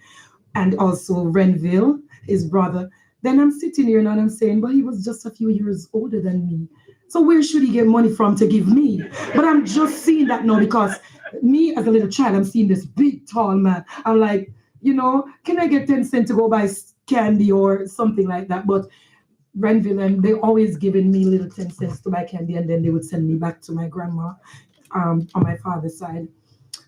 and also Renville, his brother. Then I'm sitting here and I'm saying, but he was just a few years older than me. So where should he get money from to give me? But I'm just seeing that now because me as a little child, I'm seeing this big, tall man. I'm like, you know, can I get 10 cents to go buy candy or something like that? But Renville, and they always giving me little 10 cents to buy candy, and then they would send me back to my grandma on my father's side.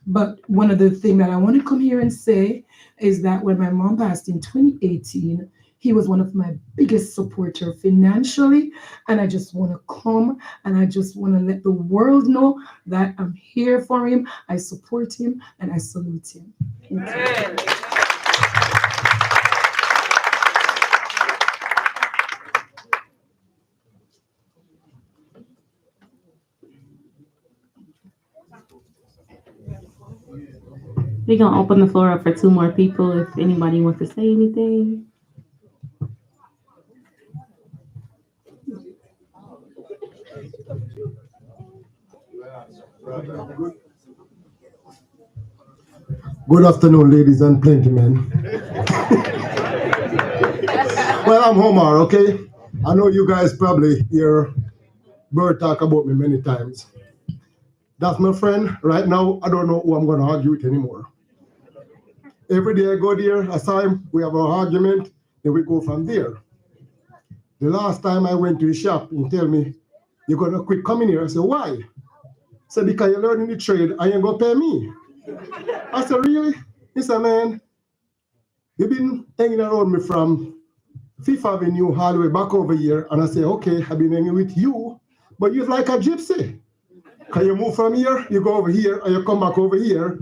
But one of the things that I want to come here and say is that when my mom passed in 2018, he was one of my biggest supporters financially. And I just want to come and I just want to let the world know that I'm here for him. I support him and I salute him. Thank you. We're going to open the floor up for 2 more people if anybody wants to say anything. Good afternoon, ladies and gentlemen. Well, I'm Omar, okay? I know you guys probably hear Bird talk about me many times. That's my friend. Right now, I don't know who I'm going to argue with anymore. Every day I go there, I saw him, we have an argument, then we go from there. The last time I went to the shop, he tell me, you're going to quit coming here. I said, why? He said, because you're learning the trade, I ain't going to pay me. I said, really? He said, man, you've been hanging around me from Fifth Avenue all the way back over here. And I say, okay, I've been hanging with you, but you're like a gypsy. Can you move from here? You go over here, and you come back over here.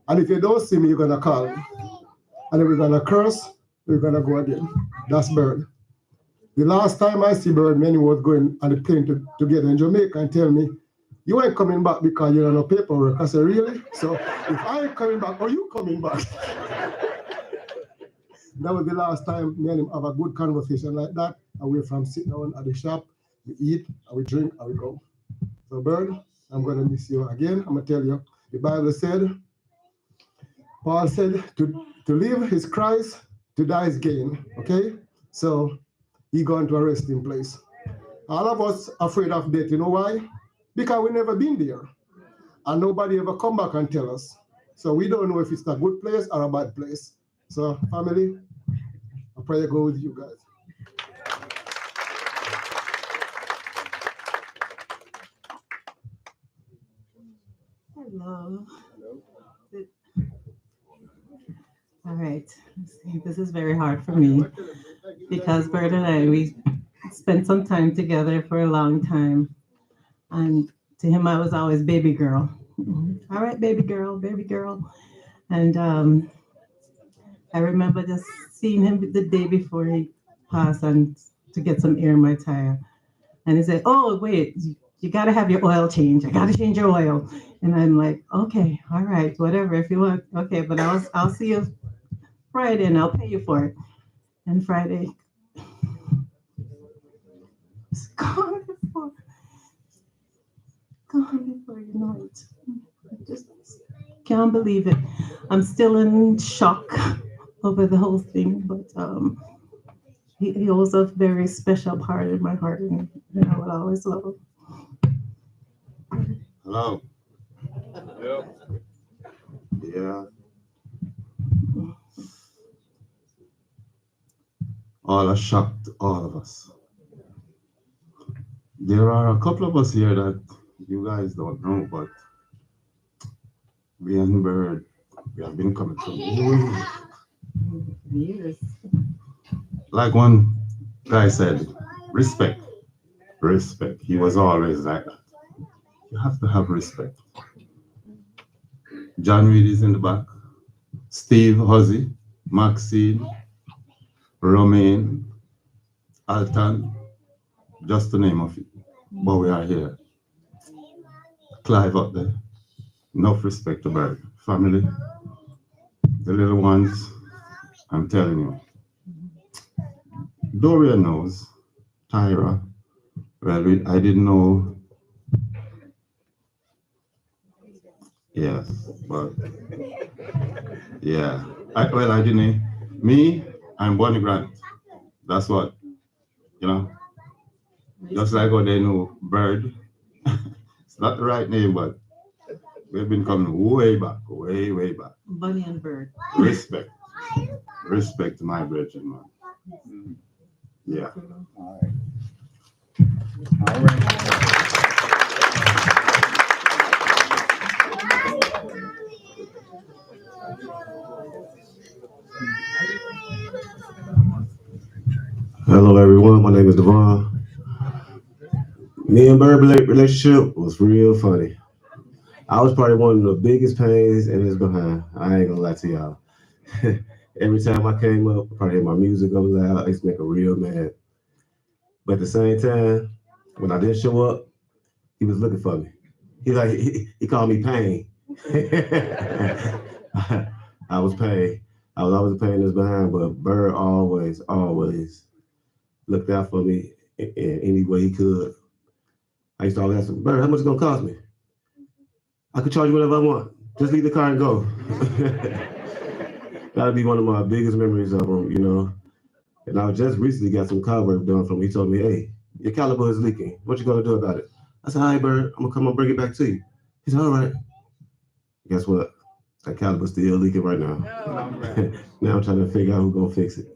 And if you don't see me, you're going to call me. And then we're going to curse, we're going to go again. That's Bird. The last time I see Bird, Manny was going on the plane together in Jamaica and tell me, you ain't coming back because you don't know paperwork. I said, really? So if I ain't coming back, are you coming back? That was the last time me and him have a good conversation like that. Away from sitting down at the shop, we eat, and we drink, and we go. So Bird, I'm going to miss you again. I'm going to tell you, the Bible said, Paul said, to live is Christ, to die is gain, okay? So he gone to a resting place. All of us afraid of death, you know why? because we never been there. And nobody ever come back and tell us. So we don't know if it's a good place or a bad place. So family, I pray I go with you guys. Hello. All right. Let's see. This is very hard for me because Bert and I, we spent some time together for a long time. And to him, I was always baby girl. All right, baby girl, baby girl. And I remember just seeing him the day before he passed and to get some air in my tire. And he said, oh, wait, you got to have your oil change. I got to change your oil. And I'm like, okay, all right, whatever, if you want. Okay, but I'll see you Friday and I'll pay you for it. And Friday, it's gone before you know it. I just can't believe it. I'm still in shock over the whole thing, but he holds a very special part in my heart, and I will always love him. Hello. Yeah. All are shocked, all of us. There are a couple of us here that you guys don't know, but me and Bird, we have been coming from years. Like one guy said, respect. Respect. He was always like that. You have to have respect. John Reed is in the back. Steve, Huzzy, Maxine, Romaine, Alton, just to name a few. But we are here. Clive up there. Enough respect to Bird. Family, the little ones, I'm telling you. Dorian knows. Tyra. Well, I didn't know. Yes, but yeah. I didn't. Me, I'm Bonnie Grant. That's what, you know. Just like how they know Bird. It's not the right name, but we've been coming way back, way back. Bunny and Bird. Respect. Respect to my brethren, man. Yeah. All right. Hello, everyone. My name is Devon. Me and Bird relationship was real funny. I was probably one of the biggest pains in his behind. I ain't gonna lie to y'all. Every time I came up, I probably hear my music go loud. I used to make her real mad. But at the same time, when I didn't show up, he was looking for me. He called me Pain. I was Pain. I was always a pain in his behind, but Bird always looked out for me in any way he could. I used to always ask him, Bird, how much is it gonna cost me? I could charge you whatever I want. Just leave the car and go. That'd be one of my biggest memories of him, you know. And I just recently got some car work done from him. He told me, hey, your caliber is leaking. What you gonna do about it? I said, all right, Bird, I'm gonna come and bring it back to you. He said, all right. Guess what? That caliber's still leaking right now. Now I'm trying to figure out who's gonna fix it.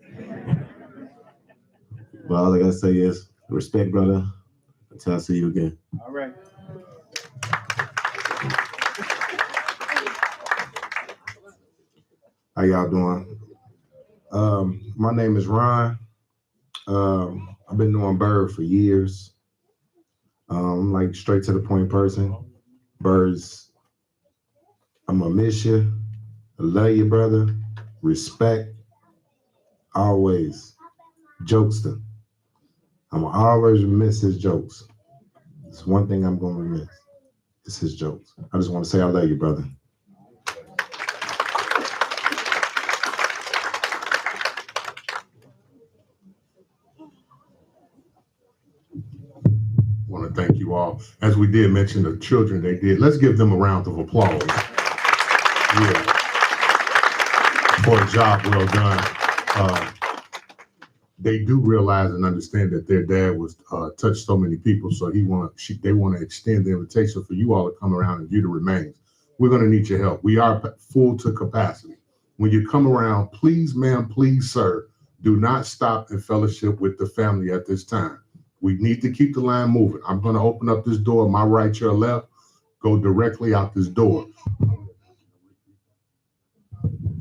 But all I gotta say is, respect, brother, until I see you again. All right. How y'all doing? My name is Ron. I've been knowing Bird for years. I'm like straight to the point person. Bird's, I'm gonna miss you. I love you, brother. Respect. Always. Jokester. I'm gonna always miss his jokes. It's one thing I'm gonna miss. It's his jokes. I just want to say I love you, brother. Want to thank you all. As we did mention the children they did, let's give them a round of applause. Yeah. For a job well done. they do realize and understand that their dad was touched so many people, so they want to extend the invitation for you all to come around and view the remains. We're going to need your help. We are full to capacity. When you come around, please, ma'am, please, sir, do not stop and fellowship with the family at this time. We need to keep the line moving. I'm going to open up this door, my right, your left, go directly out this door.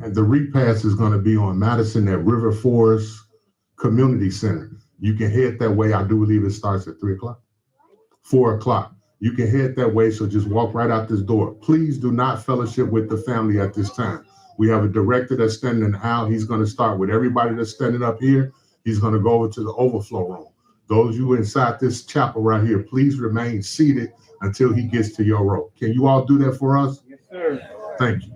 And the repass is going to be on Madison at River Forest Community Center. You can head that way. I do believe it starts at 3 o'clock, 4 o'clock. You can head that way, so just walk right out this door. Please do not fellowship with the family at this time. We have a director that's standing in the aisle. He's going to start with everybody that's standing up here. He's going to go over to the overflow room. Those of you inside this chapel right here, please remain seated until he gets to your row. Can you all do that for us? Yes, sir. Thank you.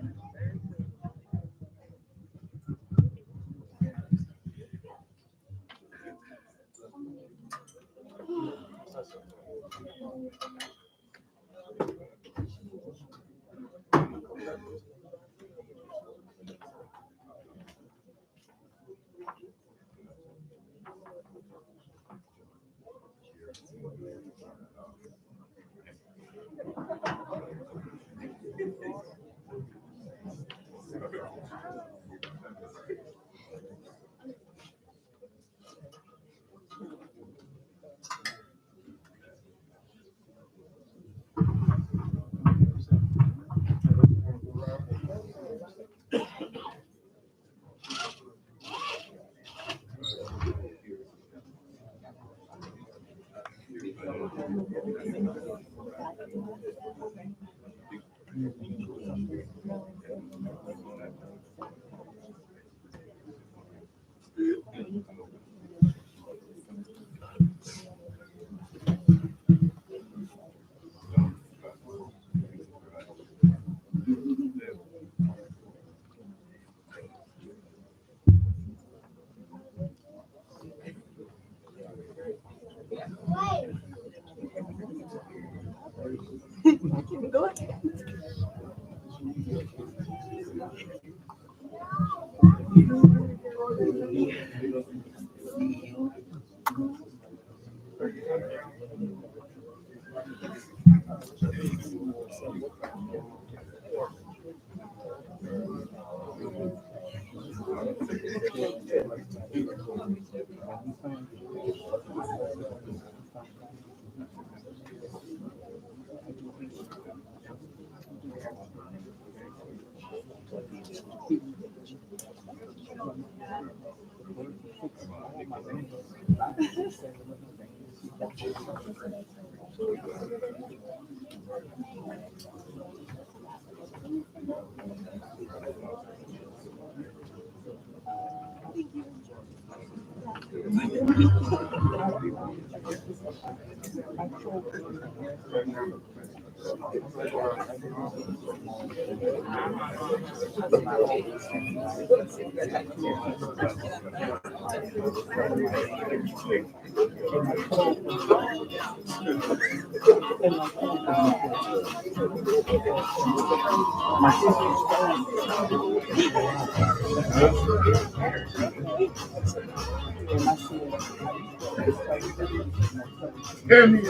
Hear me.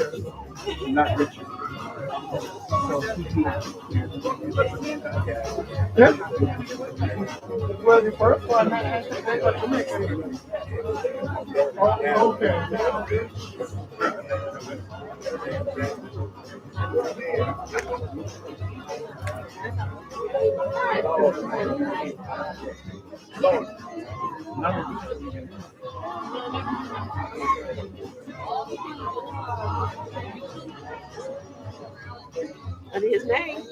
Not Richard. Yeah. Well, the first one, I answered the next one. Okay. Under his name.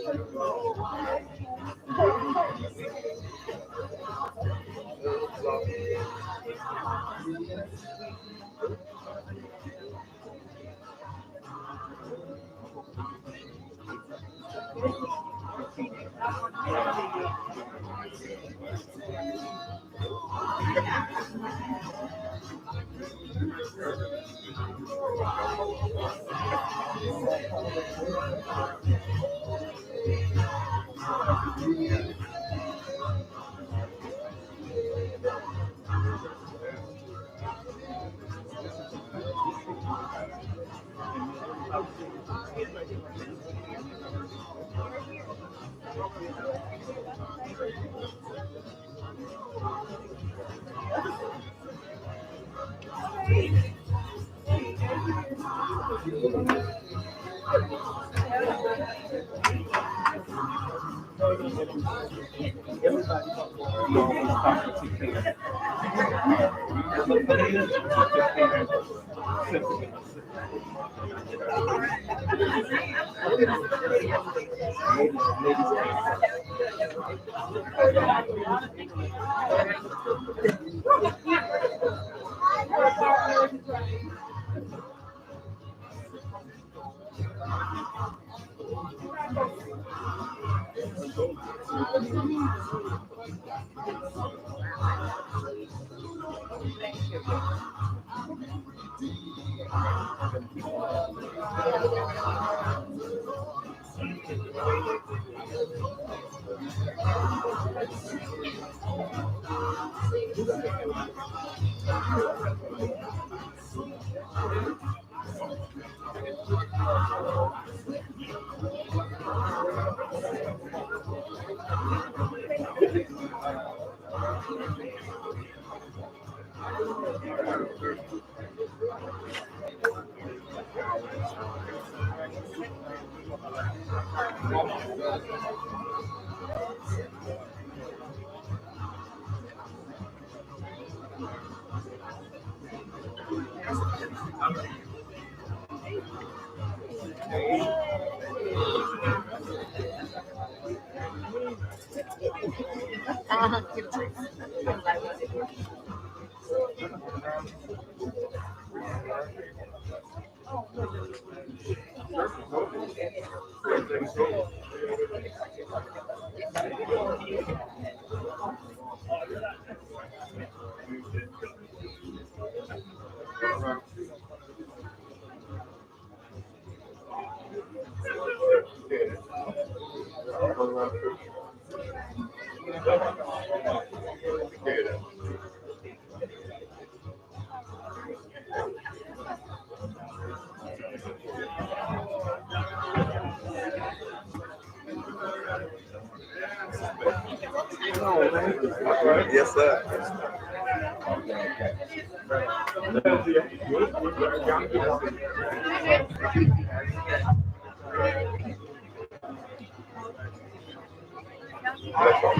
Yes, sir.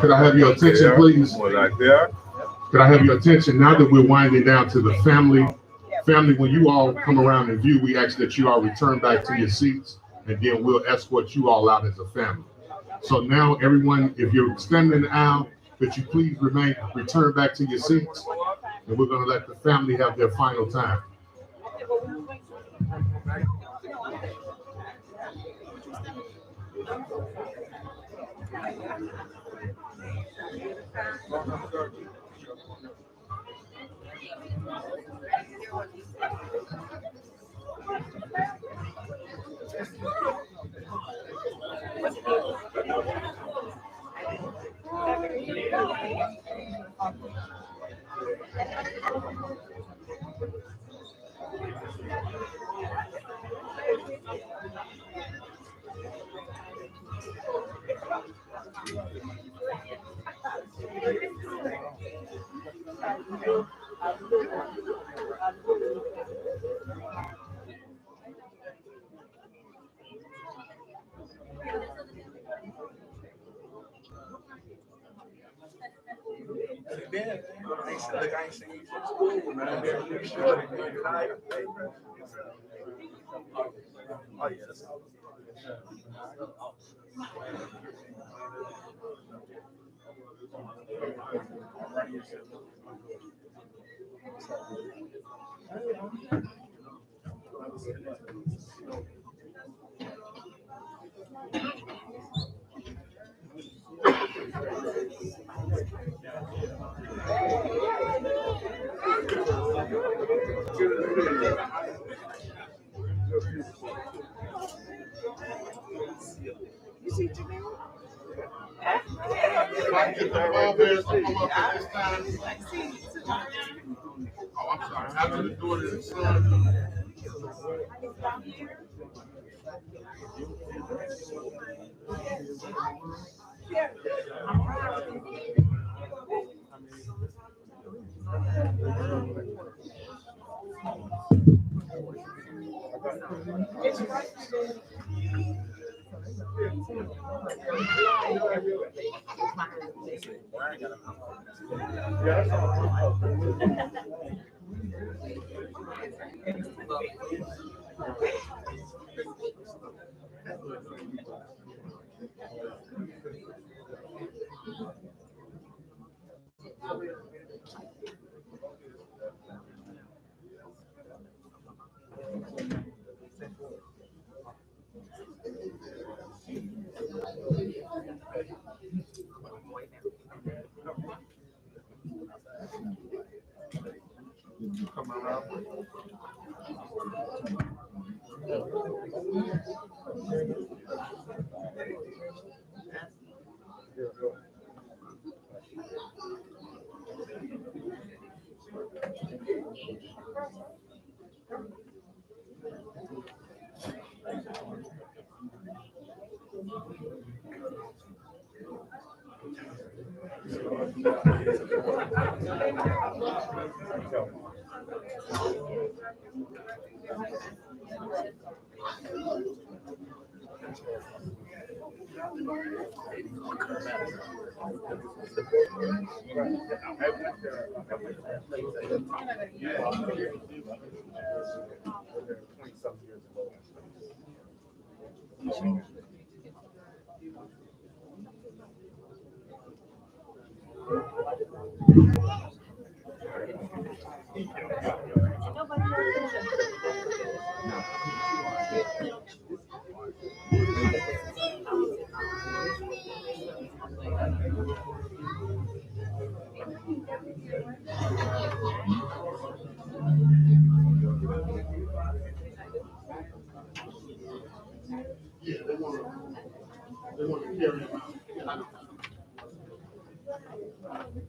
Could I have your attention, please? Right there. Could I have your attention now that we're winding down to the family? Family, when you all come around and view, we ask that you all return back to your seats, and then we'll escort you all out as a family. So now, everyone, if you're standing in the aisle, that you please return back to your seats, and we're going to let the family have their final time.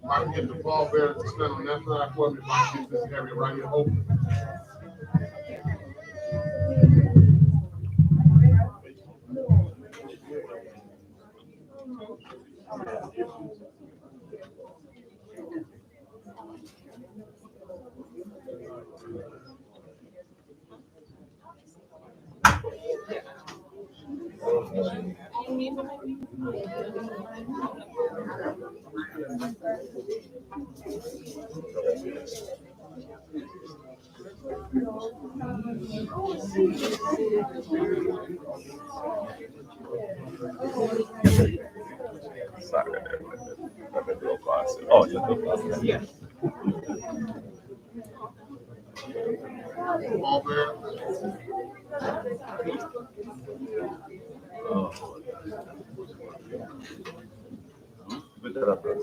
I can get the ball bearer to stand on that side for me if I get this area right here open. Oh, yeah. Ball bearer. Put that up, bro.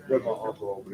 There's my uncle over